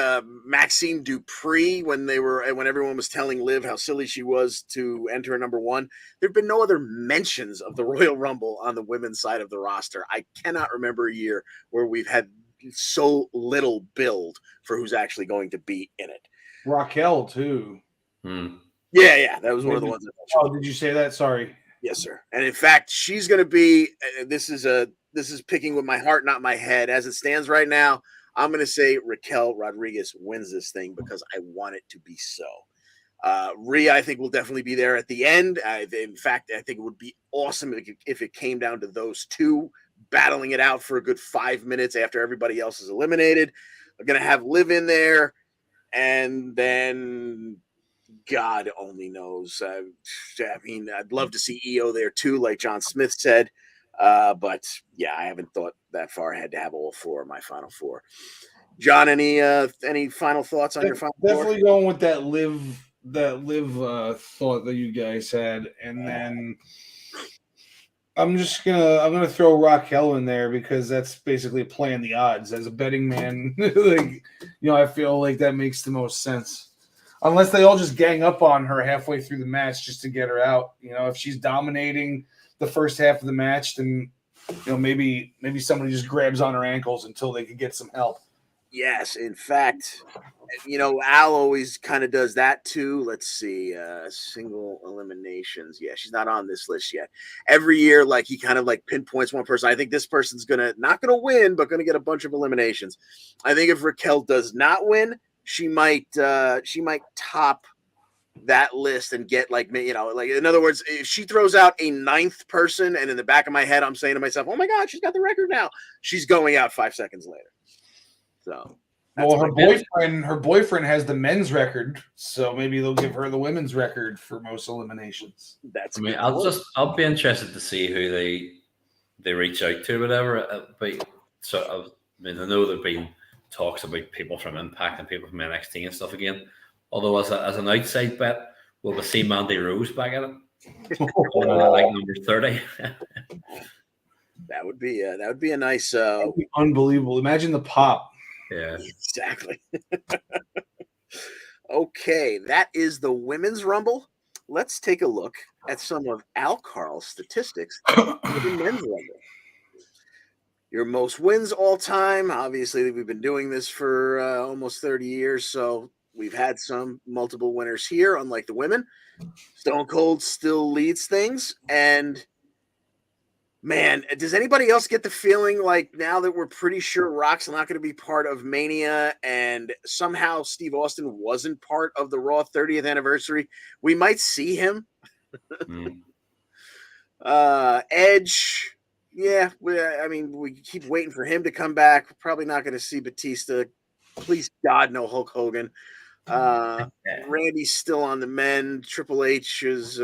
Maxine Dupree when everyone was telling Liv how silly she was to enter at number 1, there've been no other mentions of the Royal Rumble on the women's side of the roster. I cannot remember a year where we've had so little build for who's actually going to be in it. Raquel too. Yeah, that was one of the ones. Oh, did you say that? Sorry. Yes, sir. And in fact, she's going to be. This is picking with my heart, not my head. As it stands right now, I'm going to say Raquel Rodriguez wins this thing because I want it to be so. Rhea, I think, will definitely be there at the end. In fact, I think it would be awesome if it came down to those two battling it out for a good 5 minutes after everybody else is eliminated. I'm going to have Liv in there, and then God only knows. I mean, I'd love to see Io there too, like John Smith said. But yeah, I haven't thought that far ahead to have all 4 of my final 4. John, any final thoughts on your final definitely 4? Going with that live thought that you guys had, and then I'm gonna throw Raquel in there because that's basically playing the odds as a betting man. I feel like that makes the most sense. Unless they all just gang up on her halfway through the match just to get her out. If she's dominating the first half of the match, then maybe somebody just grabs on her ankles until they can get some help. Yes, in fact, Al always kind of does that too. Let's see, single eliminations. Yeah, she's not on this list yet. Every year, he kind of pinpoints one person. I think this person's not gonna win, but gonna get a bunch of eliminations. I think if Raquel does not win, she might top that list and get in other words, if she throws out a 9th person, and in the back of my head, I'm saying to myself, "Oh my God, she's got the record now." She's going out 5 seconds later. So, her boyfriend has the men's record, so maybe they'll give her the women's record for most eliminations. I'll be interested to see who they reach out to, whatever. But I know there've been talks about people from Impact and people from NXT and stuff again. Although as an outside bet, will we see Mandy Rose back at it? Number 30. That would be a nice unbelievable. Imagine the pop. Yeah, exactly. Okay, that is the Women's Rumble. Let's take a look at some of Karl's statistics for the Men's Rumble. Your most wins all time. Obviously, we've been doing this for almost 30 years, so we've had some multiple winners here, unlike the women. Stone Cold still leads things, and man, does anybody else get the feeling like now that we're pretty sure Rock's not going to be part of Mania and somehow Steve Austin wasn't part of the Raw 30th anniversary, we might see him? Edge, yeah. We keep waiting for him to come back. We're probably not going to see Batista. Please, God, no Hulk Hogan. Yeah. Randy's still on the mend. Triple H is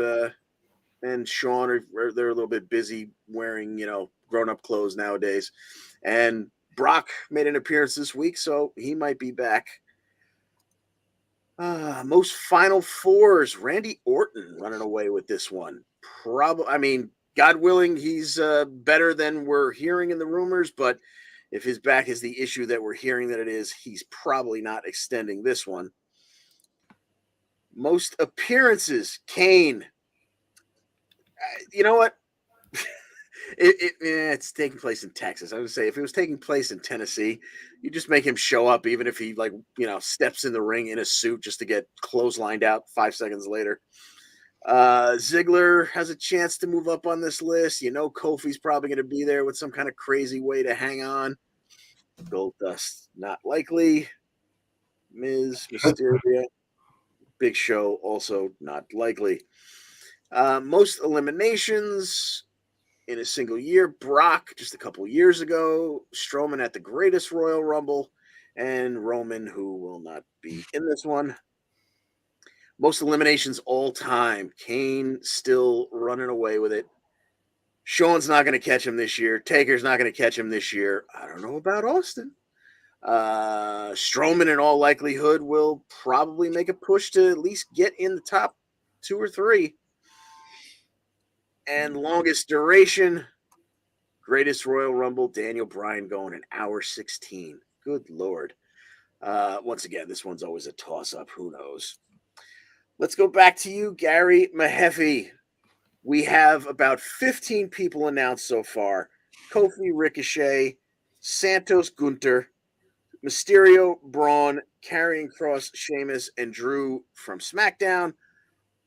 and Sean they're a little bit busy wearing grown up clothes nowadays. And Brock made an appearance this week, so he might be back. Most Final Fours, Randy Orton running away with this one. Probably, God willing, he's better than we're hearing in the rumors, but if his back is the issue that we're hearing that it is, he's probably not extending this one. Most appearances, Kane. You know what? It's taking place in Texas. I would say if it was taking place in Tennessee, you just make him show up, even if he steps in the ring in a suit just to get clotheslined out 5 seconds later. Ziggler has a chance to move up on this list. Kofi's probably going to be there with some kind of crazy way to hang on. Goldust, not likely. Miz, Mysterio, Big Show, also not likely. Most eliminations in a single year, Brock just a couple years ago, Strowman at the Greatest Royal Rumble, and Roman, who will not be in this one. Most eliminations all time, Kane still running away with it. Sean's not going to catch him this year. Taker's not going to catch him this year. I don't know about Austin. Strowman, in all likelihood, will probably make a push to at least get in the top 2 or 3. And longest duration, Greatest Royal Rumble, Daniel Bryan going an hour 16. Good Lord. Once again, this one's always a toss-up. Who knows? Let's go back to you, Gary Mehaffy. We have about 15 people announced so far. Kofi, Ricochet, Santos, Gunther, Mysterio, Braun, Karrion Kross, Sheamus, and Drew from SmackDown.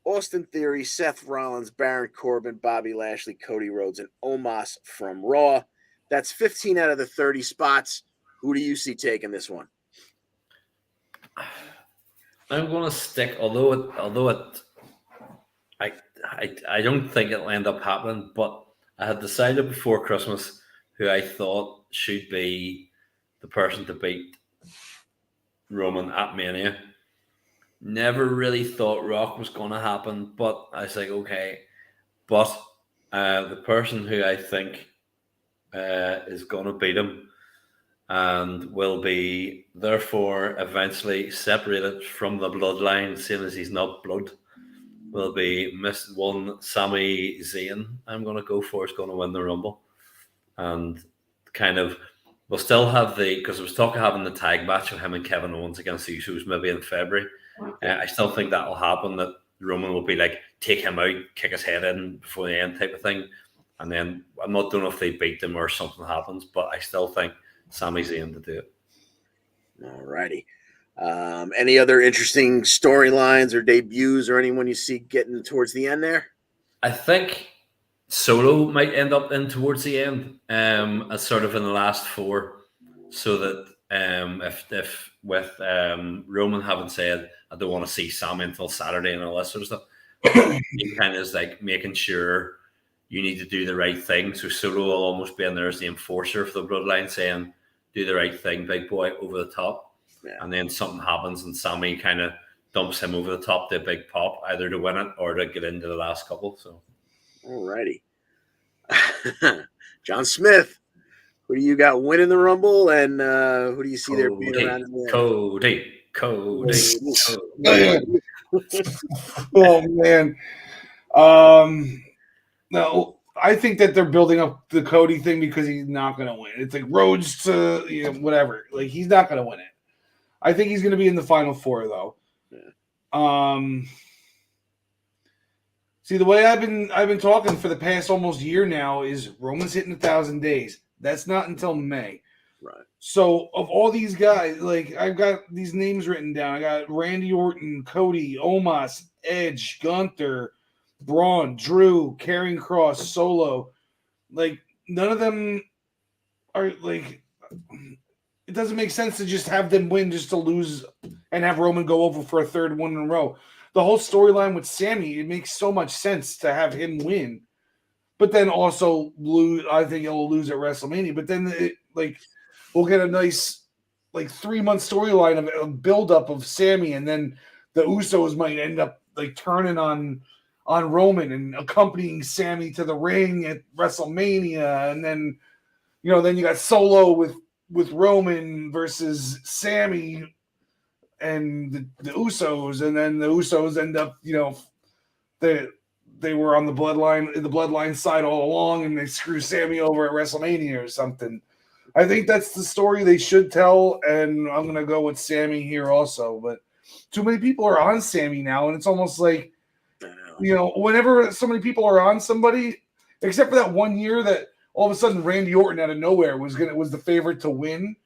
Austin Theory, Seth Rollins, Baron Corbin, Bobby Lashley, Cody Rhodes, and Omos from Raw. That's 15 out of the 30 spots. Who do you see taking this one? I'm going to stick, although I don't think it'll end up happening, but I had decided before Christmas who I thought should be the person to beat Roman at Mania. Never really thought Rock was going to happen, but I was like, okay. But the person who I think is going to beat him and will be therefore eventually separated from the bloodline, same as he's not blood, will be one Sami Zayn. I'm going to go for is going to win the Rumble. And kind of, we'll still have because I was talking having the tag match of him and Kevin Owens against the Usos maybe in February. I still think that will happen, that Roman will be like, take him out, kick his head in before the end type of thing. And then I'm not doing if they beat them or something happens, but I still think Sami Zayn to do it. All righty. Any other interesting storylines or debuts or anyone you see getting towards the end there? I think Solo might end up in towards the end, as sort of in the last 4, so that if with Roman having said I don't want to see Sami until Saturday and all that sort of stuff, he kind of is like making sure you need to do the right thing. So Solo will almost be in there as the enforcer for the bloodline, saying do the right thing, big boy, over the top. Yeah. And then something happens and Sami kind of dumps him over the top to a big pop, either to win it or to get into the last couple. So, alrighty. John Smith, who do you got winning the Rumble, and who do you see there being around in the end? Cody. Oh man. No, I think that they're building up the Cody thing because he's not going to win. It's like Rhodes to whatever. Like he's not going to win it. I think he's going to be in the Final 4 though. Yeah. See, the way I've been talking for the past almost year now is Roman's hitting 1,000 days. That's not until May. Right. So of all these guys, like I've got these names written down. I got Randy Orton, Cody, Omos, Edge, Gunther, Braun, Drew, Karrion Kross, Solo. Like none of them are like. It doesn't make sense to just have them win just to lose and have Roman go over for a third one in a row. The whole storyline with Sami, it makes so much sense to have him win. but then also lose. I think he'll lose at WrestleMania. But then we'll get a nice 3-month storyline of build up of Sammy, and then the Usos might end up turning on Roman and accompanying Sammy to the ring at WrestleMania, and then then you got Solo with Roman versus Sammy and the Usos, and then the Usos end up they were on the bloodline side all along, and they screw Sammy over at WrestleMania or something. I think that's the story they should tell, and I'm gonna go with Sammy here also. But too many people are on Sammy now, and it's almost like whenever so many people are on somebody, except for that one year that all of a sudden Randy Orton out of nowhere was the favorite to win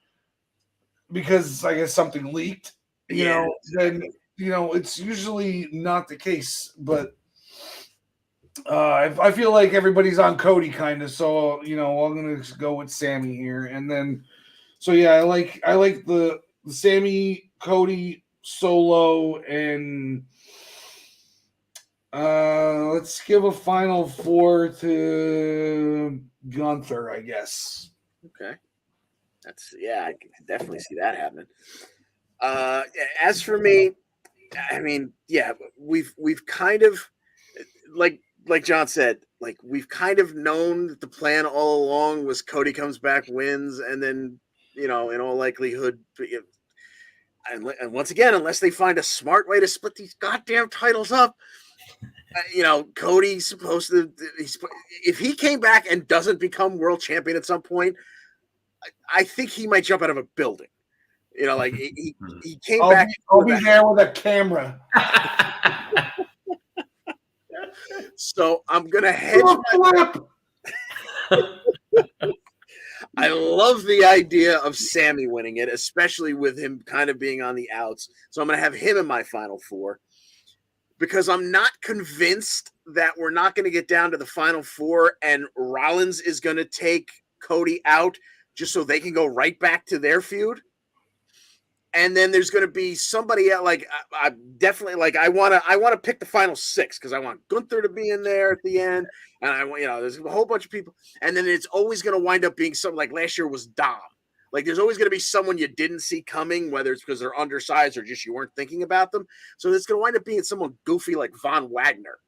because I guess something leaked. Then it's usually not the case, but. I feel like everybody's on Cody kind of, so I'm gonna go with Sammy here, and then, so yeah, I like the Sammy, Cody, Solo, and let's give a final 4 to Gunther, I guess. Okay, I can definitely see that happening. As for me, I mean, yeah, we've kind of like John said, we've kind of known that the plan all along was Cody comes back, wins, and then, in all likelihood, and once again, unless they find a smart way to split these goddamn titles up, Cody's supposed to, if he came back and doesn't become world champion at some point, I think he might jump out of a building. He came back. I'll be there with a camera. So I'm gonna hedge I love the idea of Sammy winning it, especially with him kind of being on the outs. So I'm gonna have him in my final 4 because I'm not convinced that we're not going to get down to the final 4 and Rollins is going to take Cody out just so they can go right back to their feud. And then there's going to be somebody else, I definitely I want to pick the final 6 because I want Gunther to be in there at the end, and I want there's a whole bunch of people, and then it's always going to wind up being something like last year was Dom. There's always going to be someone you didn't see coming, whether it's because they're undersized or just you weren't thinking about them. So it's going to wind up being someone goofy like Von Wagner.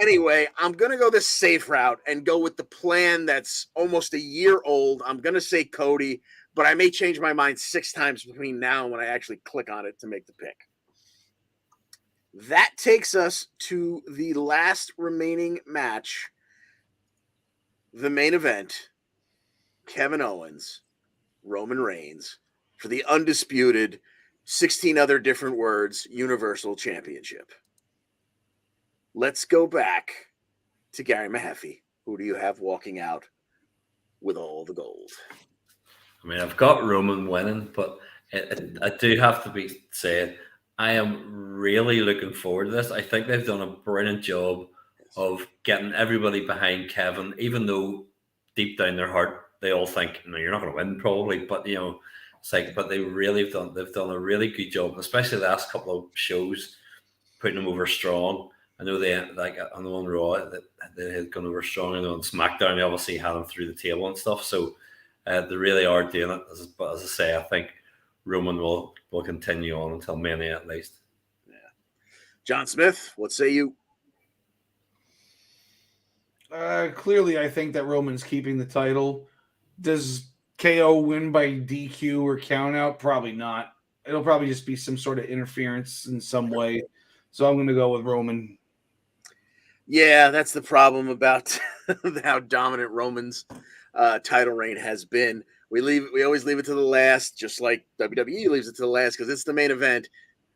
Anyway, I'm going to go the safe route and go with the plan that's almost a year old. I'm going to say Cody, but I may change my mind 6 times between now and when I actually click on it to make the pick. That takes us to the last remaining match, the main event, Kevin Owens, Roman Reigns, for the undisputed 16 other different words Universal Championship. Let's go back to Gary Mehaffy. Who do you have walking out with all the gold? I mean, I've got Roman winning, but I do have to be saying I am really looking forward to this. I think they've done a brilliant job of getting everybody behind Kevin, even though deep down their heart they all think, you're not going to win probably, but but they've done a really good job, especially the last couple of shows, putting them over strong. I know they on the one Raw that they had gone over strong, and on SmackDown they obviously had them through the table and stuff. So they really are doing it. But as I say, I think Roman will continue on until Mania at least. Yeah. John Smith, what say you? Clearly, I think that Roman's keeping the title. Does KO win by DQ or count out? Probably not. It'll probably just be some sort of interference in some way. So I'm going to go with Roman. Yeah, that's the problem about how dominant Roman's title reign has been. We always leave it to the last, just like WWE leaves it to the last because it's the main event.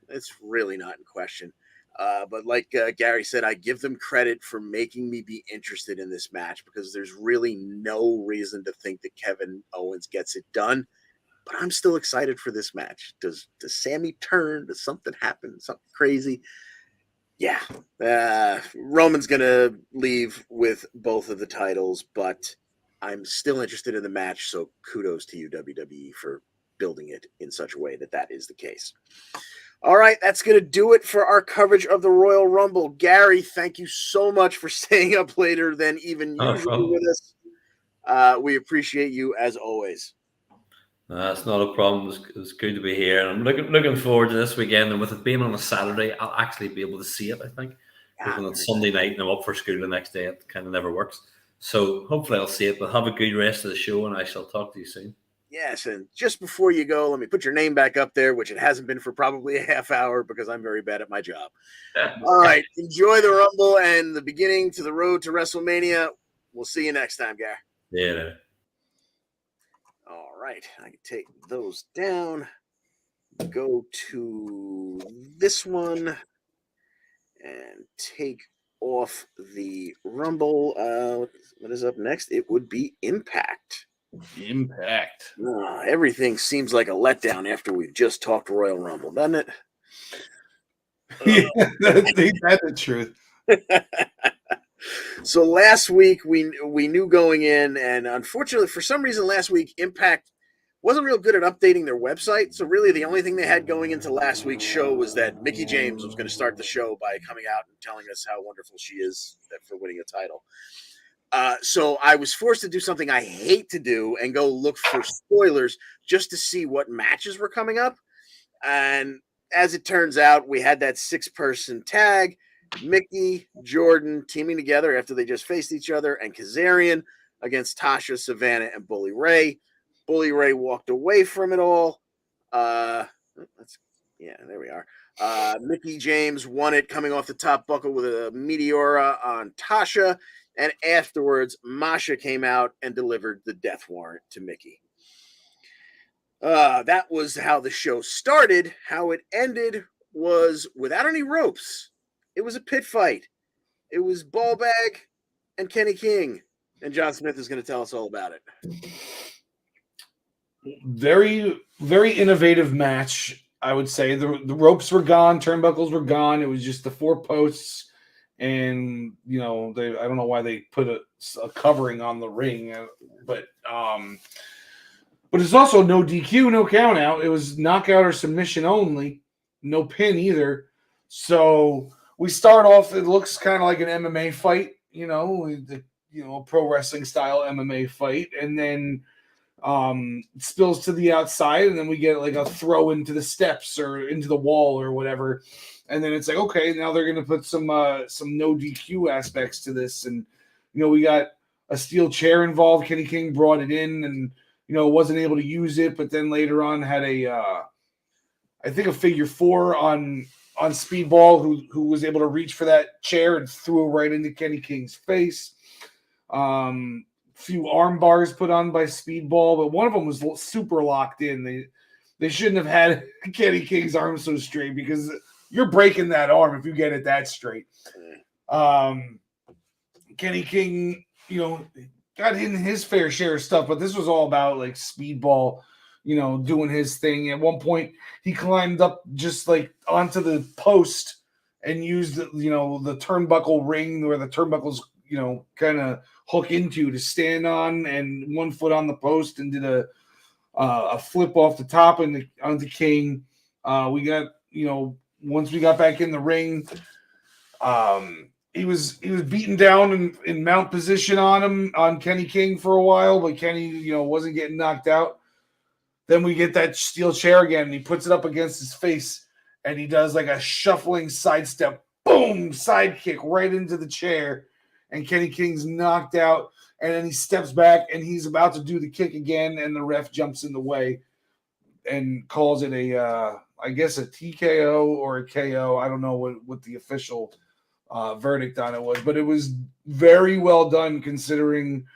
It's really not in question. But like Gary said, I give them credit for making me be interested in this match because there's really no reason to think that Kevin Owens gets it done. But I'm still excited for this match. Does Sammy turn? Does something happen? Something crazy? Yeah. Roman's going to leave with both of the titles, but I'm still interested in the match. So kudos to you, WWE, for building it in such a way that is the case. All right, that's going to do it for our coverage of the Royal Rumble. Gary, thank you so much for staying up later than even Oh, usual problem. with us. We appreciate you as always. That's not a problem. It's good to be here. And I'm looking forward to this weekend. And with it being on a Saturday, I'll actually be able to see it, I think. Because when it's Sunday night and I'm up for school the next day, it kind of never works. So hopefully I'll see it. But have a good rest of the show, and I shall talk to you soon. Yes, and just before you go, let me put your name back up there, which it hasn't been for probably a half hour because I'm very bad at my job. All right, enjoy the Rumble and the beginning to the road to WrestleMania. We'll see you next time, guy. Yeah. All right, I can take those down. Go to this one and take off the Rumble. What is up next? It would be Impact. Impact. Everything seems like a letdown after we've just talked Royal Rumble, doesn't it? Yeah, that's the truth. So last week we knew going in, and unfortunately for some reason last week Impact wasn't real good at updating their website. So really the only thing they had going into last week's show was that Mickie James was going to start the show by coming out and telling us how wonderful she is for winning a title. So I was forced to do something I hate to do and go look for spoilers just to see what matches were coming up. And as it turns out, we had that 6-person tag, Mickie, Jordan teaming together after they just faced each other, and Kazarian against Tasha, Savannah, and Bully Ray. Bully Ray walked away from it all. There we are. Mickie James won it coming off the top buckle with a Meteora on Tasha. And afterwards, Masha came out and delivered the death warrant to Mickie. That was how the show started. How it ended was without any ropes. It was a pit fight. It was Ballbag and Kenny King. And John Smith is going to tell us all about it. Very, very innovative match, I would say. The ropes were gone. Turnbuckles were gone. It was just the 4 posts. And, I don't know why they put a covering on the ring. But it's also no DQ, no count out. It was knockout or submission only. No pin either. So we start off, it looks kind of like an MMA fight, a pro wrestling style MMA fight. And then it spills to the outside, and then we get like a throw into the steps or into the wall or whatever. And then it's like, okay, now they're going to put some no DQ aspects to this. And, we got a steel chair involved. Kenny King brought it in and, wasn't able to use it. But then later on had I think a figure 4 on Speedball who was able to reach for that chair and threw it right into Kenny King's face. Few arm bars put on by Speedball, but one of them was super locked in. They shouldn't have had Kenny King's arm so straight because you're breaking that arm if you get it that straight. Kenny King, got in his fair share of stuff, but this was all about like Speedball, doing his thing. At one point, he climbed up just like onto the post and used, the turnbuckle ring where the turnbuckles, kind of hook into to stand on, and 1 foot on the post, and did a flip off the top onto King. We got, once we got back in the ring, he was beaten down in mount position on Kenny King for a while, but Kenny, wasn't getting knocked out. Then we get that steel chair again, and he puts it up against his face, and he does like a shuffling sidestep, boom, side kick right into the chair, and Kenny King's knocked out. And then he steps back, and he's about to do the kick again, and the ref jumps in the way and calls it I guess a TKO or a KO. I don't know what the official verdict on it was, but it was very well done considering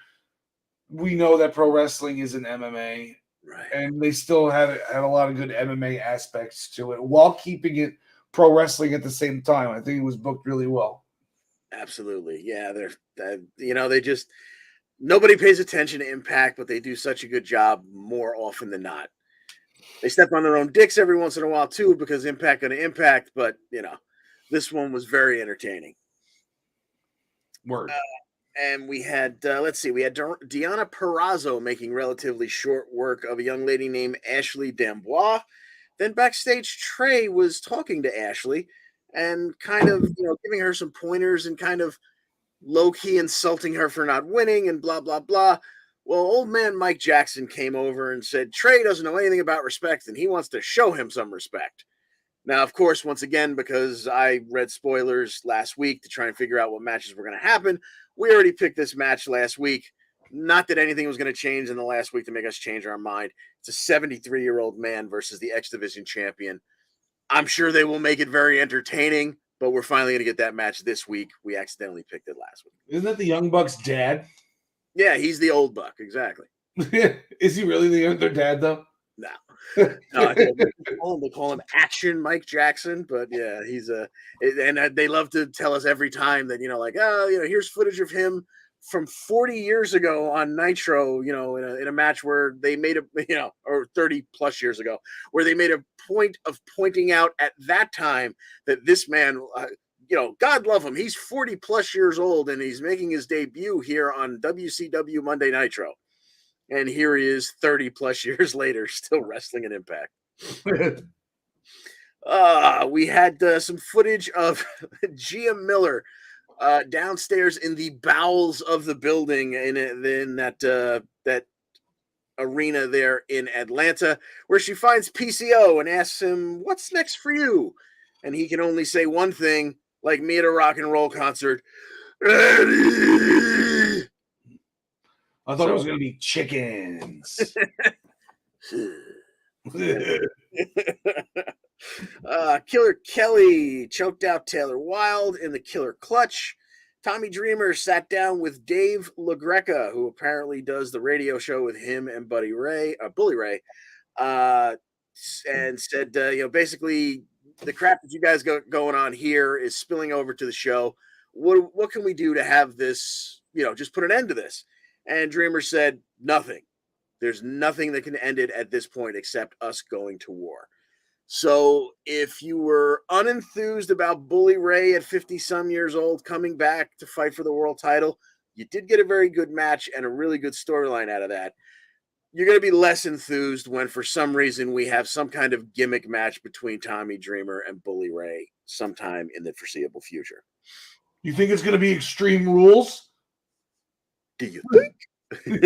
we know that pro wrestling is an MMA, right? And they still had a lot of good MMA aspects to it while keeping it pro wrestling at the same time. I think it was booked really well. Absolutely, yeah. They just nobody pays attention to Impact, but they do such a good job more often than not. They step on their own dicks every once in a while too, because Impact going to Impact. But this one was very entertaining. Word. And we had we had Deonna Purrazzo making relatively short work of a young lady named Ashley D'Amboise. Then backstage, Trey was talking to Ashley and kind of, giving her some pointers and kind of low-key insulting her for not winning and blah, blah, blah. Well, old man Mike Jackson came over and said, Trey doesn't know anything about respect and he wants to show him some respect. Now, of course, once again, because I read spoilers last week to try and figure out what matches were going to happen, we already picked this match last week. Not that anything was going to change in the last week to make us change our mind. It's a 73-year-old man versus the X Division champion. I'm sure they will make it very entertaining, but we're finally going to get that match this week. We accidentally picked it last week. Isn't that the Young Bucks' dad? Yeah, he's the old buck, exactly. Is he really their dad, though? No. They call him Action Mike Jackson, but yeah, he's and they love to tell us every time that, here's footage of him from 40 years ago on Nitro, in a match where they made or 30 plus years ago, where they made a point of pointing out at that time that this man, God love him, he's 40 plus years old and he's making his debut here on WCW Monday Nitro. And here he is 30 plus years later, still wrestling in Impact. We had some footage of Gia Miller downstairs in the bowels of the building in that arena there in Atlanta, where she finds PCO and asks him, "What's next for you?" And he can only say one thing, like me at a rock and roll concert: "Ready." I thought it was going to be chickens. Killer Kelly choked out Taylor Wilde in the Killer Clutch. Tommy Dreamer sat down with Dave LaGreca, who apparently does the radio show with him and Bully Ray, and said, basically the crap that you guys got going on here is spilling over to the show. What can we do to have this, just put an end to this? And Dreamer said, nothing. There's nothing that can end it at this point except us going to war. So if you were unenthused about Bully Ray at 50-some years old coming back to fight for the world title, you did get a very good match and a really good storyline out of that. You're going to be less enthused when, for some reason, we have some kind of gimmick match between Tommy Dreamer and Bully Ray sometime in the foreseeable future. You think it's going to be Extreme Rules? Do you think? Do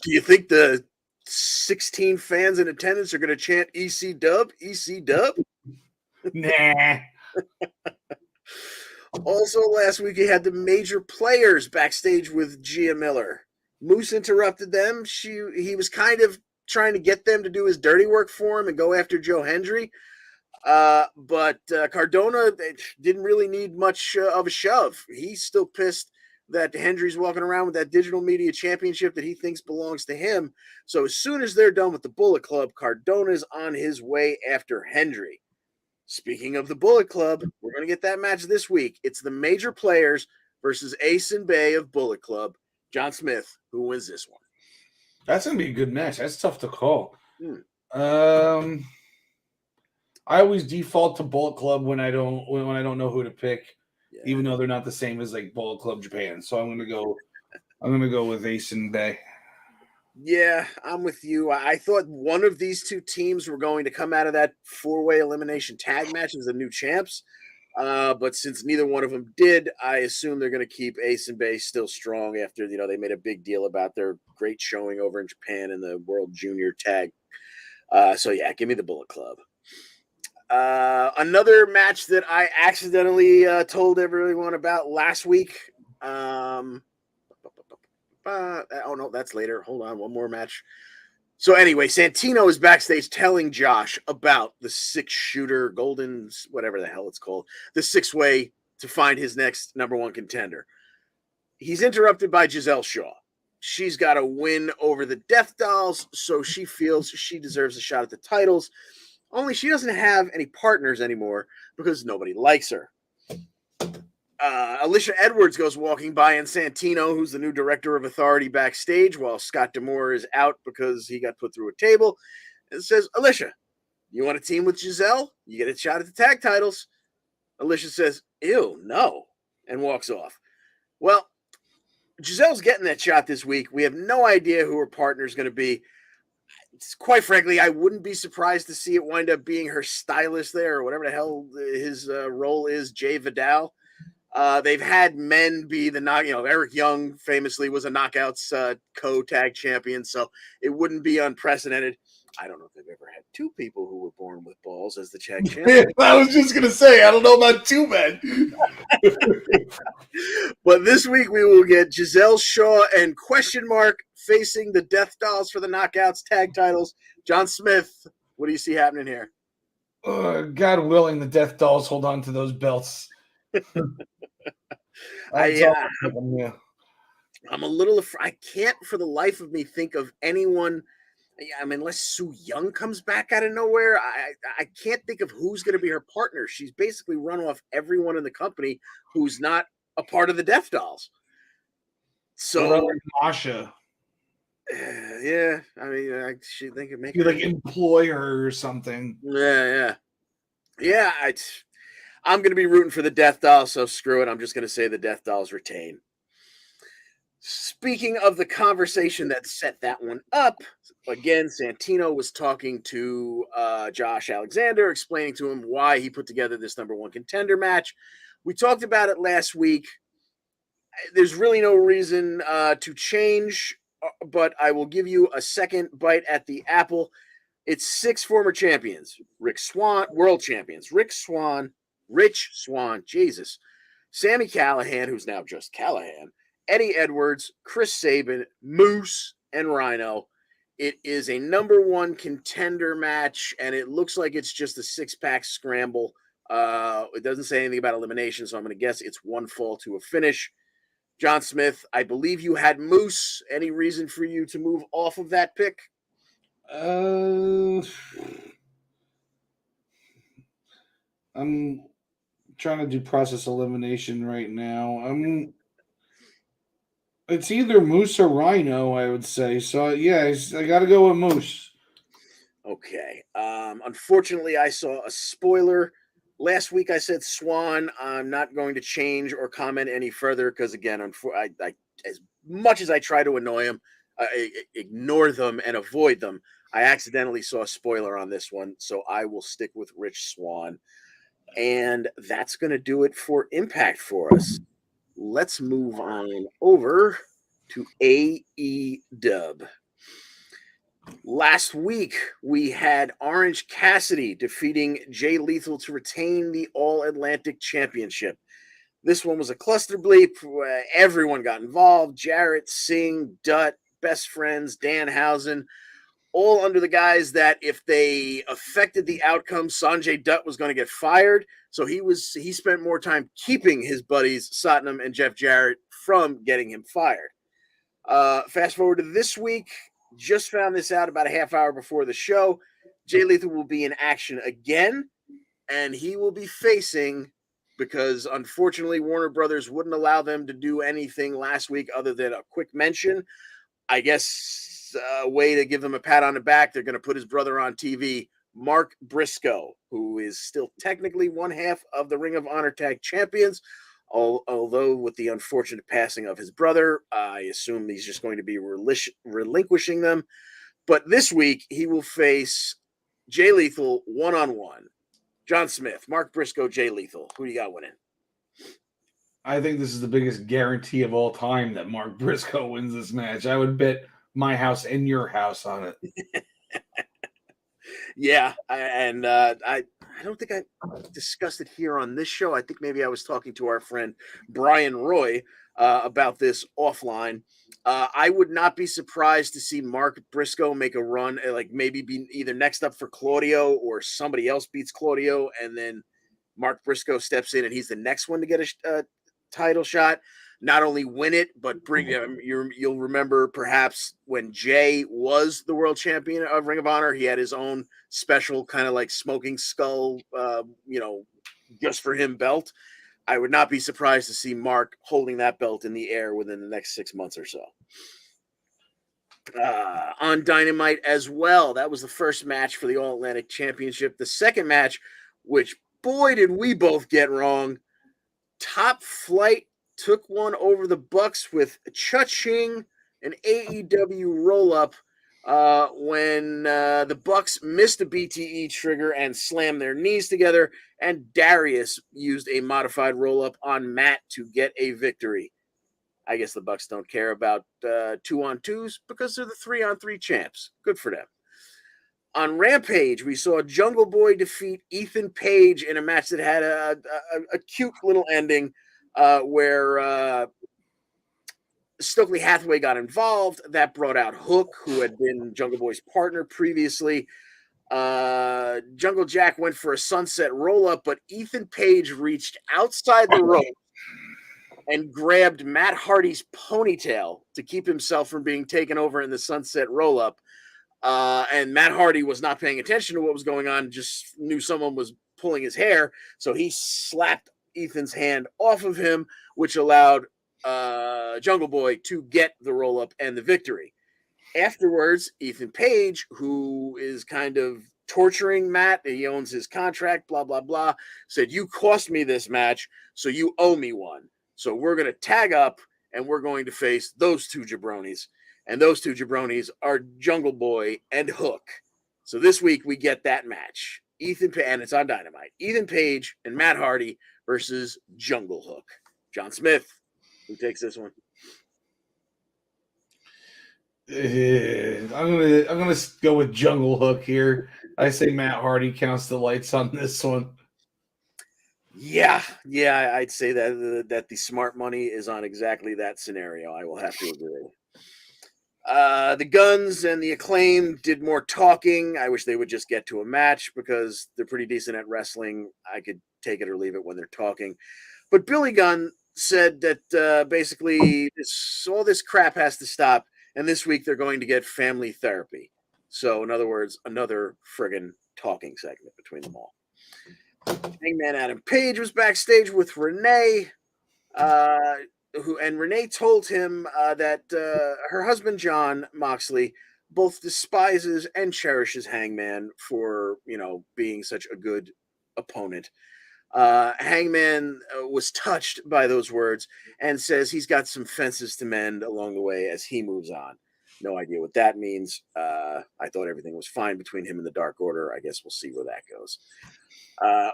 you think the 16 fans in attendance are going to chant EC Dub? EC Dub? Nah. Also, last week he had the major players backstage with Gia Miller. Moose interrupted them. He was kind of trying to get them to do his dirty work for him and go after Joe Hendry. But Cardona didn't really need much of a shove. He's still pissed that Hendry's walking around with that digital media championship that he thinks belongs to him. So as soon as they're done with the Bullet Club, Cardona's on his way after Hendry. Speaking of the Bullet Club, we're going to get that match this week. It's the major players versus Ace and Bay of Bullet Club. John Smith, who wins this one? That's going to be a good match. That's tough to call. I always default to Bullet Club when I don't know who to pick. Yeah. Even though they're not the same as like Bullet Club Japan. So I'm gonna go with Ace and Bay. Yeah, I'm with you. I thought one of these two teams were going to come out of that 4-way elimination tag match as the new champs. But since neither one of them did, I assume they're going to keep Ace and Bay still strong after, they made a big deal about their great showing over in Japan in the World Junior Tag. So yeah, give me the Bullet Club. Another match that I accidentally told everyone about last week. Oh no, that's later. Hold on, one more match. So anyway, Santino is backstage telling Josh about the 6-shooter golden, whatever the hell it's called, the 6-way to find his next number one contender. He's interrupted by Giselle Shaw. She's got a win over the Death Dolls, so she feels she deserves a shot at the titles. Only she doesn't have any partners anymore because nobody likes her. Alicia Edwards goes walking by, and Santino, who's the new director of Authority, backstage while Scott D'Amore is out because he got put through a table, and says, Alicia, you want to team with Giselle? You get a shot at the tag titles. Alicia says, ew, no, and walks off. Well, Giselle's getting that shot this week. We have no idea who her partner is going to be. quite frankly, I wouldn't be surprised to see it wind up being her stylist there, or whatever the hell his role is, Jay Vidal. They've had men be the Eric Young famously was a Knockouts co-tag champion, so it wouldn't be unprecedented. I don't know if they've ever had two people who were born with balls as the tag champion. I was just gonna say, I don't know about two men. But this week we will get Giselle Shaw and Question Mark facing the Death Dolls for the Knockouts tag titles. John Smith, what do you see happening here? God willing, the Death Dolls hold on to those belts. I'm a little afraid. I can't for the life of me think of anyone. I mean, unless Sue Young comes back out of nowhere, I can't think of who's going to be her partner. She's basically run off everyone in the company who's not a part of the Death Dolls. So Masha. Yeah, I mean, I should think it make you like employ her or something. Yeah. I'm going to be rooting for the Death Dolls, so screw it. I'm just going to say the Death Dolls retain. Speaking of the conversation that set that one up, again, Santino was talking to Josh Alexander, explaining to him why he put together this number one contender match. We talked about it last week. There's really no reason to change, but I will give you a second bite at the apple. It's 6 former champions. World champions. Rich Swann, Jesus. Sami Callihan, who's now just Callahan. Eddie Edwards, Chris Sabin, Moose, and Rhino. It is a number one contender match, and it looks like it's just a 6-pack scramble. It doesn't say anything about elimination, so I'm going to guess it's one fall to a finish. John Smith, I believe you had Moose. Any reason for you to move off of that pick? I'm trying to do process elimination right now. It's either Moose or Rhino, I would say. So, yeah, I got to go with Moose. Okay. Unfortunately, I saw a spoiler. Last week I said Swan. I'm not going to change or comment any further because, again, I as much as I try to annoy them, ignore them, and avoid them, I accidentally saw a spoiler on this one. So I will stick with Rich Swann. And that's going to do it for Impact for us. Let's move on over to AEW. Last week, we had Orange Cassidy defeating Jay Lethal to retain the All-Atlantic Championship. This one was a cluster bleep. Everyone got involved. Jarrett, Singh, Dutt, Best Friends, Danhausen, all under the guise that if they affected the outcome, Sanjay Dutt was going to get fired. So he spent more time keeping his buddies Satnam and Jeff Jarrett from getting him fired. Fast forward to this week, just found this out about a half hour before the show. Jay Lethal will be in action again, and he will be facing, because unfortunately Warner Brothers wouldn't allow them to do anything last week other than a quick mention. I guess a way to give them a pat on the back, they're going to put his brother on TV, Mark Briscoe, who is still technically one half of the Ring of Honor Tag Champions. Although with the unfortunate passing of his brother, I assume he's just going to be relinquishing them. But this week, he will face Jay Lethal one-on-one. John Smith, Mark Briscoe, Jay Lethal. Who do you got winning? I think this is the biggest guarantee of all time that Mark Briscoe wins this match. I would bet my house and your house on it. Yeah, I don't think I discussed it here on this show. I think maybe I was talking to our friend Brian Roy about this offline. I would not be surprised to see Mark Briscoe make a run, like maybe be either next up for Claudio or somebody else beats Claudio, and then Mark Briscoe steps in and he's the next one to get a title shot. Not only win it, but bring him. You'll remember perhaps when Jay was the world champion of Ring of Honor, he had his own special kind of like smoking skull, just for him belt. I would not be surprised to see Mark holding that belt in the air within the next 6 months or so. On Dynamite as well, that was the first match for the All Atlantic Championship. The second match, which boy did we both get wrong, Top Flight took one over the Bucks with Cha-Ching, an AEW roll-up when the Bucks missed a BTE trigger and slammed their knees together, and Darius used a modified roll-up on Matt to get a victory. I guess the Bucks don't care about 2-on-2s because they're the 3-on-3 champs. Good for them. On Rampage, we saw Jungle Boy defeat Ethan Page in a match that had a cute little ending where Stokely Hathaway got involved. That brought out Hook, who had been Jungle Boy's partner previously. Jungle Jack went for a sunset roll-up, but Ethan Page reached outside the rope and grabbed Matt Hardy's ponytail to keep himself from being taken over in the sunset roll-up. And Matt Hardy was not paying attention to what was going on, just knew someone was pulling his hair. So he slapped Ethan's hand off of him, which allowed Jungle Boy to get the roll-up and the victory. Afterwards, Ethan Page, who is kind of torturing Matt, he owns his contract, blah, blah, blah, said, "You cost me this match, so you owe me one. So we're going to tag up, and we're going to face those two jabronis. And those two jabronis are Jungle Boy and Hook. So this week we get that match. And it's on Dynamite. Ethan Page and Matt Hardy versus Jungle Hook. John Smith, who takes this one? I'm gonna go with Jungle Hook here. I say Matt Hardy counts the lights on this one. Yeah, I'd say that the smart money is on exactly that scenario. I will have to agree. The Guns and the Acclaim did more talking. I wish they would just get to a match because they're pretty decent at wrestling. I could take it or leave it when they're talking. But Billy Gunn said that basically all this crap has to stop, and this week they're going to get family therapy. So, in other words, another friggin' talking segment between them all. Hangman Adam Page was backstage with Renee, and Renee told him that her husband John Moxley both despises and cherishes Hangman for being such a good opponent. Hangman was touched by those words and says he's got some fences to mend along the way as he moves on. No idea what that means. I thought everything was fine between him and the Dark Order. I guess we'll see where that goes.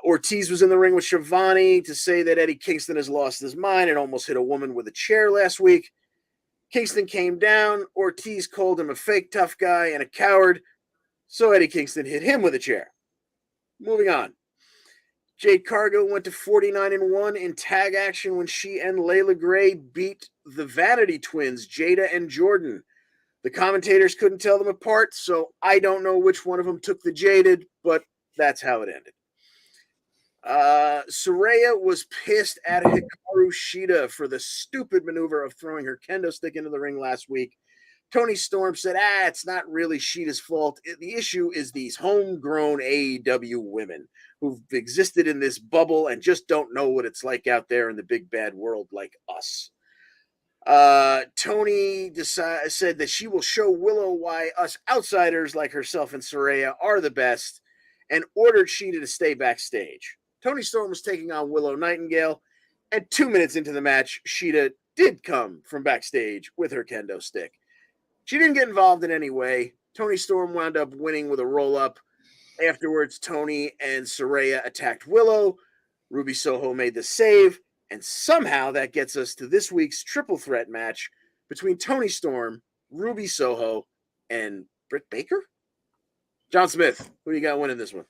Ortiz was in the ring with Shivani to say that Eddie Kingston has lost his mind and almost hit a woman with a chair last week. Kingston came down. Ortiz called him a fake tough guy and a coward. So Eddie Kingston hit him with a chair. Moving on. Jade Cargill went to 49-1 in tag action when she and Layla Gray beat the Vanity Twins, Jada and Jordan. The commentators couldn't tell them apart, so I don't know which one of them took the jaded, but that's how it ended. Saraya was pissed at Hikaru Shida for the stupid maneuver of throwing her kendo stick into the ring last week. Tony Storm said, it's not really Shida's fault. The issue is these homegrown AEW women who've existed in this bubble and just don't know what it's like out there in the big bad world like us. Tony said that she will show Willow why us outsiders like herself and Saraya are the best and ordered Shida to stay backstage. Tony Storm was taking on Willow Nightingale, and 2 minutes into the match, Shida did come from backstage with her kendo stick. She didn't get involved in any way. Tony Storm wound up winning with a roll-up. Afterwards, Tony and Saraya attacked Willow. Ruby Soho made the save, and somehow that gets us to this week's triple threat match between Tony Storm, Ruby Soho, and Britt Baker? John Smith, who do you got winning this one?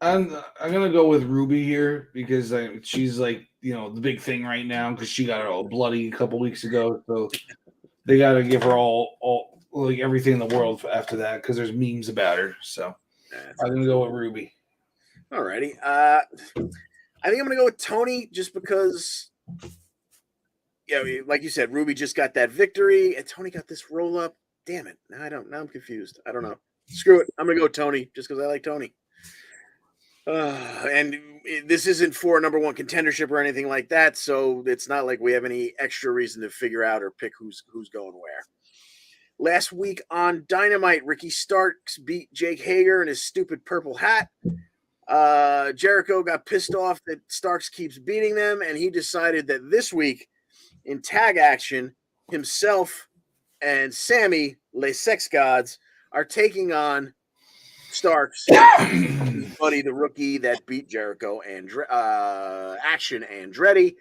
I'm gonna go with Ruby here because she's like the big thing right now because she got all bloody a couple weeks ago, so they got to give her all like everything in the world after that because there's memes about her. So I'm gonna go with Ruby. Alrighty, I think I'm gonna go with Tony just because, like you said, Ruby just got that victory and Tony got this roll up. Damn it! Now I'm confused. I don't know. Screw it. I'm gonna go with Tony just because I like Tony. And this isn't for number one contendership or anything like that, so it's not like we have any extra reason to figure out or pick who's going where. Last week on Dynamite, Ricky Starks beat Jake Hager in his stupid purple hat. Jericho got pissed off that Starks keeps beating them, and he decided that this week in tag action, himself and Sammy, Les Sex Gods, are taking on Starks, his buddy, the rookie that beat Jericho, and Action Andretti.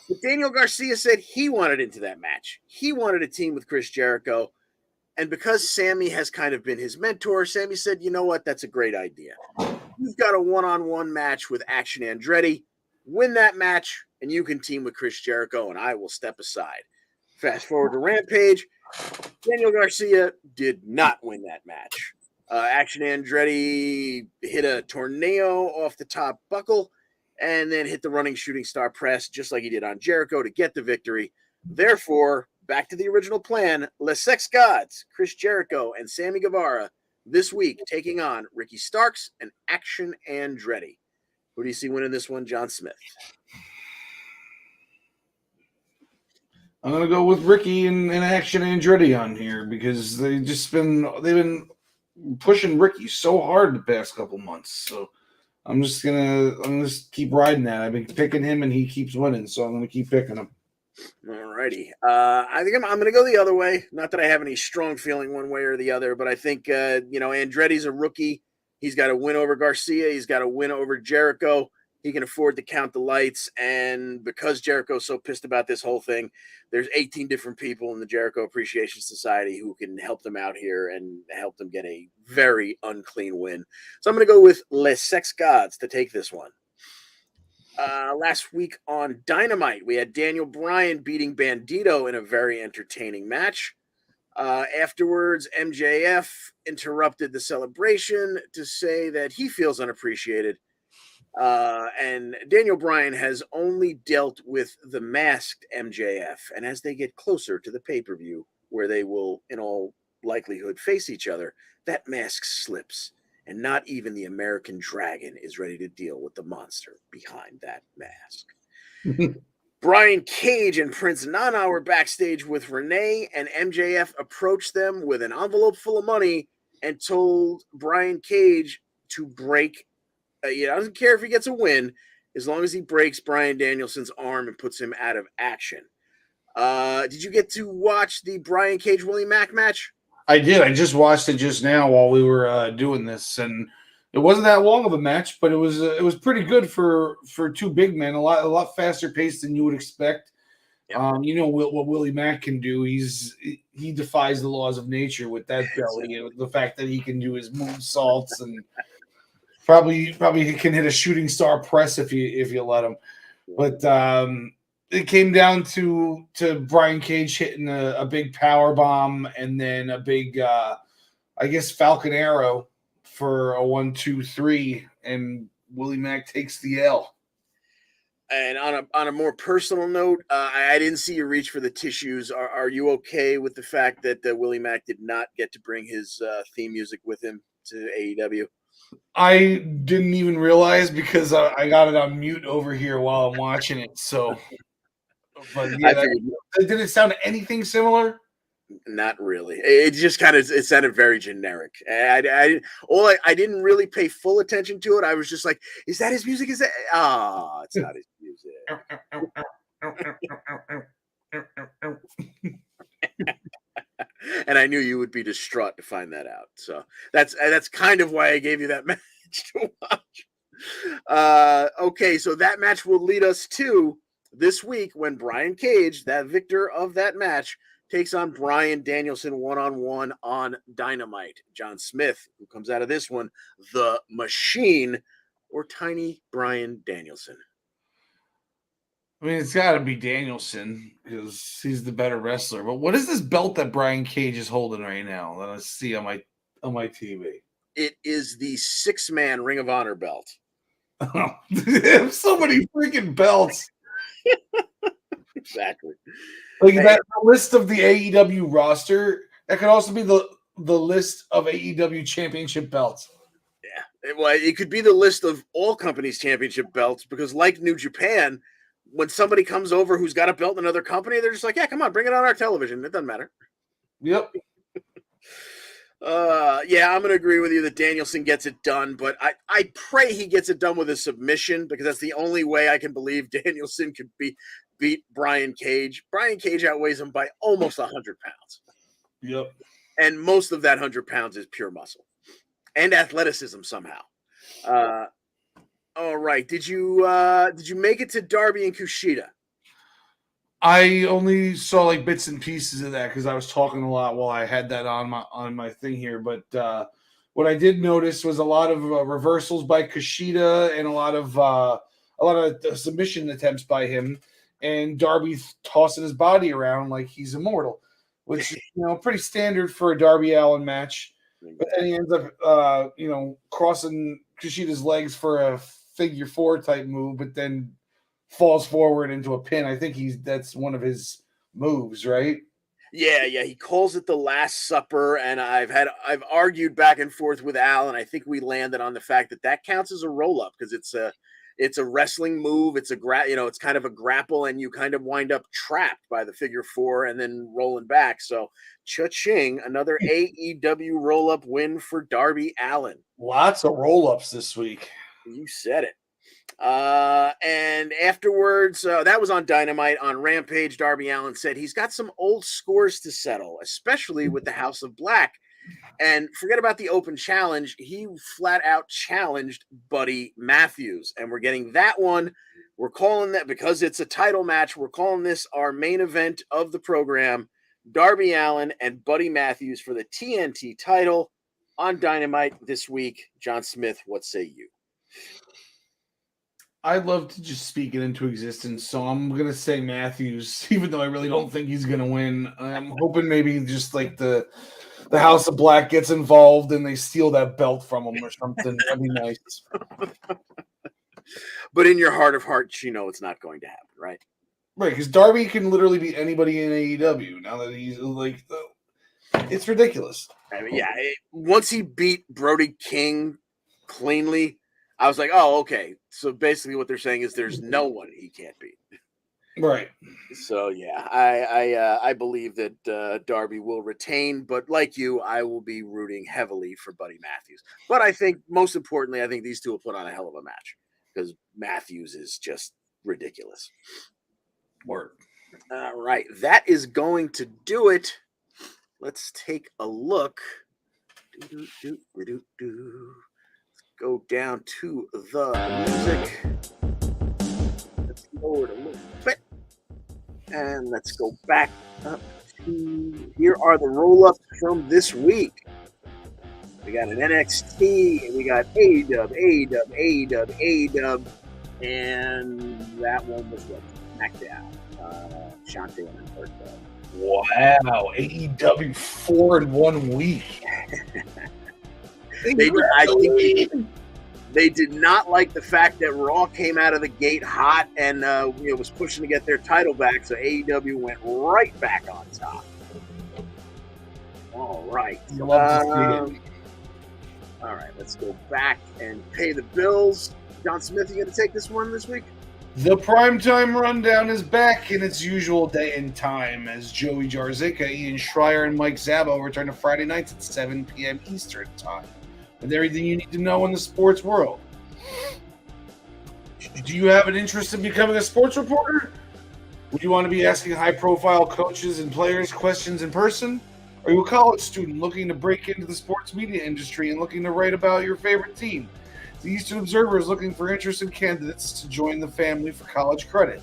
But Daniel Garcia said he wanted into that match. He wanted a team with Chris Jericho. And because Sammy has kind of been his mentor, Sammy said, you know what? That's a great idea. You've got a one-on-one match with Action Andretti. Win that match, and you can team with Chris Jericho, and I will step aside. Fast forward to Rampage. Daniel Garcia did not win that match. Action Andretti hit a tornado off the top buckle and then hit the running shooting star press just like he did on Jericho to get the victory. Therefore, back to the original plan, Les Sex Gods, Chris Jericho, and Sammy Guevara this week taking on Ricky Starks and Action Andretti. Who do you see winning this one, John Smith? I'm gonna go with Ricky and Action Andretti on here because they've been pushing Ricky so hard the past couple months. So I'm just gonna keep riding that. I've been picking him and he keeps winning, so I'm gonna keep picking him. Alrighty. I think I'm going to go the other way. Not that I have any strong feeling one way or the other, but I think, Andretti's a rookie. He's got a win over Garcia. He's got a win over Jericho. He can afford to count the lights. And because Jericho's so pissed about this whole thing, there's 18 different people in the Jericho Appreciation Society who can help them out here and help them get a very unclean win. So I'm going to go with Les Sex Gods to take this one. Last week on Dynamite, we had Daniel Bryan beating Bandito in a very entertaining match. Afterwards, MJF interrupted the celebration to say that he feels unappreciated. And Daniel Bryan has only dealt with the masked MJF. And as they get closer to the pay-per-view, where they will, in all likelihood, face each other, that mask slips. And not even the American Dragon is ready to deal with the monster behind that mask. Brian Cage and Prince Nana were backstage with Renee, and MJF approached them with an envelope full of money and told Brian Cage to break. Doesn't care if he gets a win, as long as he breaks Bryan Danielson's arm and puts him out of action. Did you get to watch the Brian Cage Willie Mack match? I did. I just watched it just now while we were doing this, and it wasn't that long of a match, but it was pretty good for two big men. A lot faster paced than you would expect. Yep. What Willie Mack can do. He defies the laws of nature with that belly, and the fact that he can do his moonsaults and probably he can hit a shooting star press if you let him. But it came down to Brian Cage hitting a big power bomb and then a big, Falcon Arrow for a 1-2-3, and Willie Mack takes the L. And on a more personal note, I didn't see you reach for the tissues. Are you okay with the fact that Willie Mack did not get to bring his theme music with him to AEW? I didn't even realize because I got it on mute over here while I'm watching it. So. But yeah, did it sound anything similar? Not really. It just it sounded very generic. I didn't really pay full attention to it. I was just like, is that his music? Is that? Oh, it's not his music. And I knew you would be distraught to find that out. So that's kind of why I gave you that match to watch. Okay, so that match will lead us to this week when Brian Cage, that victor of that match, takes on Bryan Danielson one-on-one on Dynamite. John Smith, who comes out of this one, the Machine, or Tiny Bryan Danielson? I mean, it's got to be Danielson because he's the better wrestler. But what is this belt that Brian Cage is holding right now that I see on my TV? It is the 6-man Ring of Honor belt. Oh, they have so many freaking belts. Exactly. Like that list of the AEW roster, that could also be the list of AEW championship belts. Yeah. Well, it could be the list of all companies' championship belts because, like New Japan, when somebody comes over who's got a belt in another company, they're just like, yeah, come on, bring it on our television. It doesn't matter. Yep. Yeah, I'm going to agree with you that Danielson gets it done, but I pray he gets it done with a submission because that's the only way I can believe Danielson could beat Brian Cage. Brian Cage outweighs him by almost 100 pounds. Yep. And most of that 100 pounds is pure muscle and athleticism somehow. All right. Did you make it to Darby and Kushida? I only saw like bits and pieces of that because I was talking a lot while I had that on my thing here. But what I did notice was a lot of reversals by Kushida and a lot of submission attempts by him, and Darby tossing his body around like he's immortal, which is pretty standard for a Darby Allin match. But then he ends up crossing Kushida's legs for a figure 4 type move, but then falls forward into a pin. I think that's one of his moves, right? Yeah, he calls it the Last Supper, and I've argued back and forth with Al, and I think we landed on the fact that counts as a roll up because it's a wrestling move. It's it's kind of a grapple, and you kind of wind up trapped by the figure 4 and then rolling back. So, cha-ching, another AEW roll up win for Darby Allin. Lots of roll ups this week. You said it. And afterwards, that was on Dynamite. On Rampage, Darby Allin said he's got some old scores to settle, especially with the House of Black. And forget about the open challenge. He flat out challenged Buddy Matthews. And we're getting that one. We're calling that, because it's a title match, we're calling this our main event of the program. Darby Allin and Buddy Matthews for the TNT title on Dynamite this week. John Smith, what say you? I'd love to just speak it into existence, so I'm going to say Matthews, even though I really don't think he's going to win. I'm hoping maybe just like the House of Black gets involved and they steal that belt from him or something. That'd be nice. But in your heart of hearts, it's not going to happen, right? Right, because Darby can literally beat anybody in AEW now that he's like, it's ridiculous. I mean, yeah, once he beat Brody King cleanly, I was like, oh, okay. So basically what they're saying is there's no one he can't beat. Right. So, yeah, I believe that Darby will retain. But like you, I will be rooting heavily for Buddy Matthews. But I think, most importantly, I think these two will put on a hell of a match because Matthews is just ridiculous. Word. All right. That is going to do it. Let's take a look. Go down to the music. Let's lower it a little bit. And let's go back up to, here are the roll-ups from this week. We got an NXT, and we got AEW, and that one was what? SmackDown. Shantae and Humberto. Wow, AEW 4 in 1 week. They did not like the fact that Raw came out of the gate hot and was pushing to get their title back, so AEW went right back on top. All right. All right, let's go back and pay the bills. John Smith, you going to take this one this week? The Primetime Rundown is back in its usual day and time as Joey Jarzica, Ian Schreier, and Mike Zabo return to Friday nights at 7 p.m. Eastern Time with everything you need to know in the sports world. Do you have an interest in becoming a sports reporter? Would you want to be asking high-profile coaches and players questions in person? Are you a college student looking to break into the sports media industry and looking to write about your favorite team? The Eastern Observer is looking for interested candidates to join the family for college credit.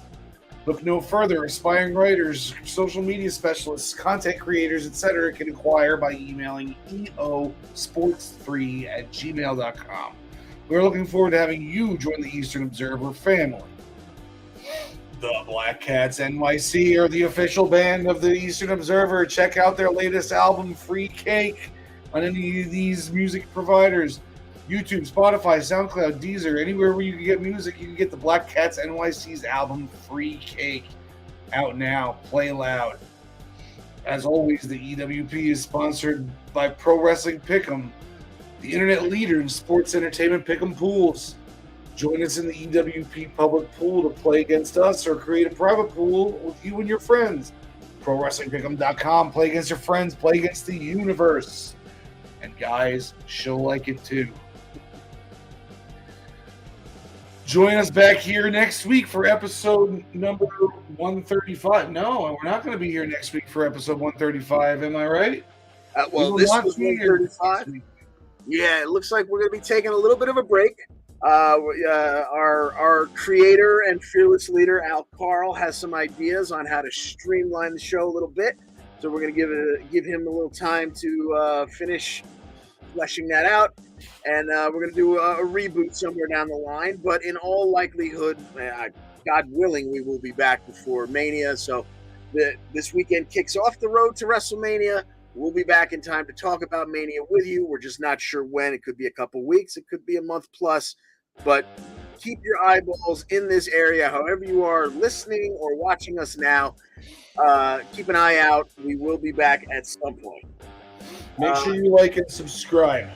Look no further. Aspiring writers, social media specialists, content creators, etc. can inquire by emailing eosports3@gmail.com. We're looking forward to having you join the Eastern Observer family. The Black Cats NYC are the official band of the Eastern Observer. Check out their latest album, Free Cake, on any of these music providers. YouTube, Spotify, SoundCloud, Deezer, anywhere where you can get music, you can get the Black Cats NYC's album, Free Cake. Out now. Play loud. As always, the EWP is sponsored by Pro Wrestling Pick'em, the internet leader in sports entertainment pick'em pools. Join us in the EWP public pool to play against us or create a private pool with you and your friends. ProWrestlingPick'em.com. Play against your friends. Play against the universe. And guys, she'll like it too. Join us back here next week for episode number 135. No, we're not going to be here next week for episode 135. Am I right? Well, this was 135. Yeah, it looks like we're going to be taking a little bit of a break. Our creator and fearless leader, Karl, has some ideas on how to streamline the show a little bit. So we're going to give him a little time to finish fleshing that out. And we're going to do a reboot somewhere down the line. But in all likelihood, God willing, we will be back before Mania. So this weekend kicks off the road to WrestleMania. We'll be back in time to talk about Mania with you. We're just not sure when. It could be a couple weeks. It could be a month plus. But keep your eyeballs in this area. However you are listening or watching us now, keep an eye out. We will be back at some point. Make sure you like and subscribe.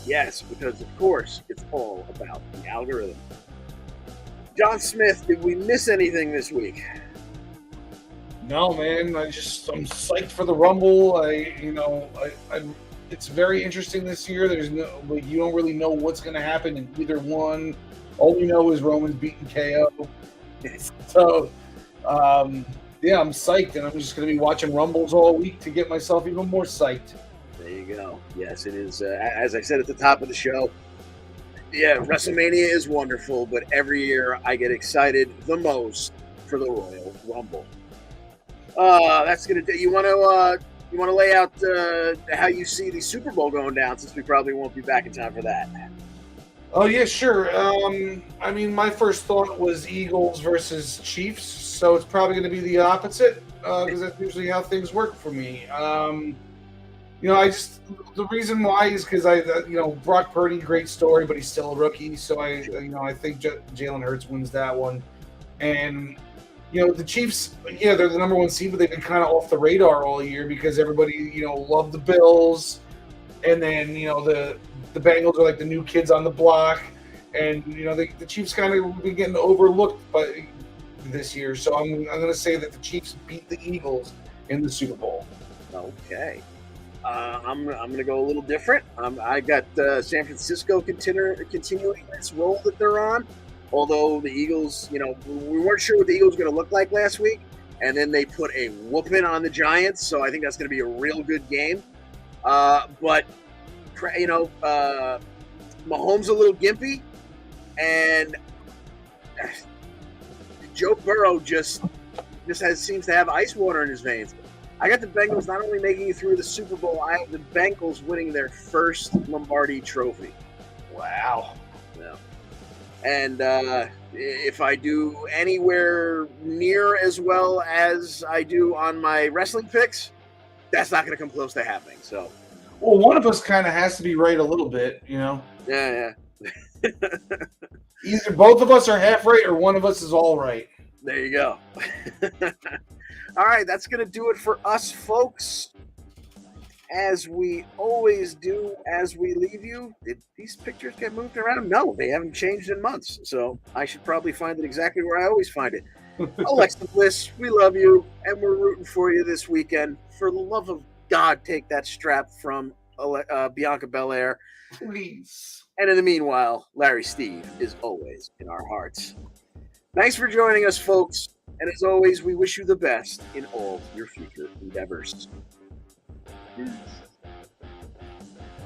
Yes, because, of course, it's all about the algorithm. John Smith, did we miss anything this week? No, man. I'm psyched for the Rumble. It's very interesting this year. You don't really know what's going to happen in either one. All we know is Roman's beating KO. So, I'm psyched, and I'm just going to be watching Rumbles all week to get myself even more psyched. There you go. Yes, it is. As I said at the top of the show, WrestleMania is wonderful, but every year I get excited the most for the Royal Rumble. That's gonna do. You want to lay out how you see the Super Bowl going down, since we probably won't be back in time for that. Oh yeah, sure. My first thought was Eagles versus Chiefs, so it's probably going to be the opposite because that's usually how things work for me. The reason why is because Brock Purdy, great story, but he's still a rookie, so I think Jalen Hurts wins that one, and. The Chiefs, they're the number one seed, but they've been kind of off the radar all year because everybody, loved the Bills. And then, the Bengals are like the new kids on the block. And, the Chiefs kind of been getting overlooked this year. So I'm going to say that the Chiefs beat the Eagles in the Super Bowl. Okay. I'm going to go a little different. I got San Francisco continuing this role that they're on. Although the Eagles, we weren't sure what the Eagles were going to look like last week, and then they put a whooping on the Giants, so I think that's going to be a real good game. But Mahomes a little gimpy, and Joe Burrow just seems to have ice water in his veins. I got the Bengals not only making it through the Super Bowl, I have the Bengals winning their first Lombardi trophy. Wow. Yeah. And if I do anywhere near as well as I do on my wrestling picks, that's not going to come close to happening. So, well, one of us kind of has to be right a little bit, Yeah. Either both of us are half right, or one of us is all right. There you go. All right, that's going to do it for us, folks. As we always do, as we leave you, did these pictures get moved around? No, they haven't changed in months. So I should probably find it exactly where I always find it. Alexa Bliss, we love you, and we're rooting for you this weekend. For the love of God, take that strap from Bianca Belair. Please. And in the meanwhile, Larry Steve is always in our hearts. Thanks for joining us, folks. And as always, we wish you the best in all your future endeavors. Yes.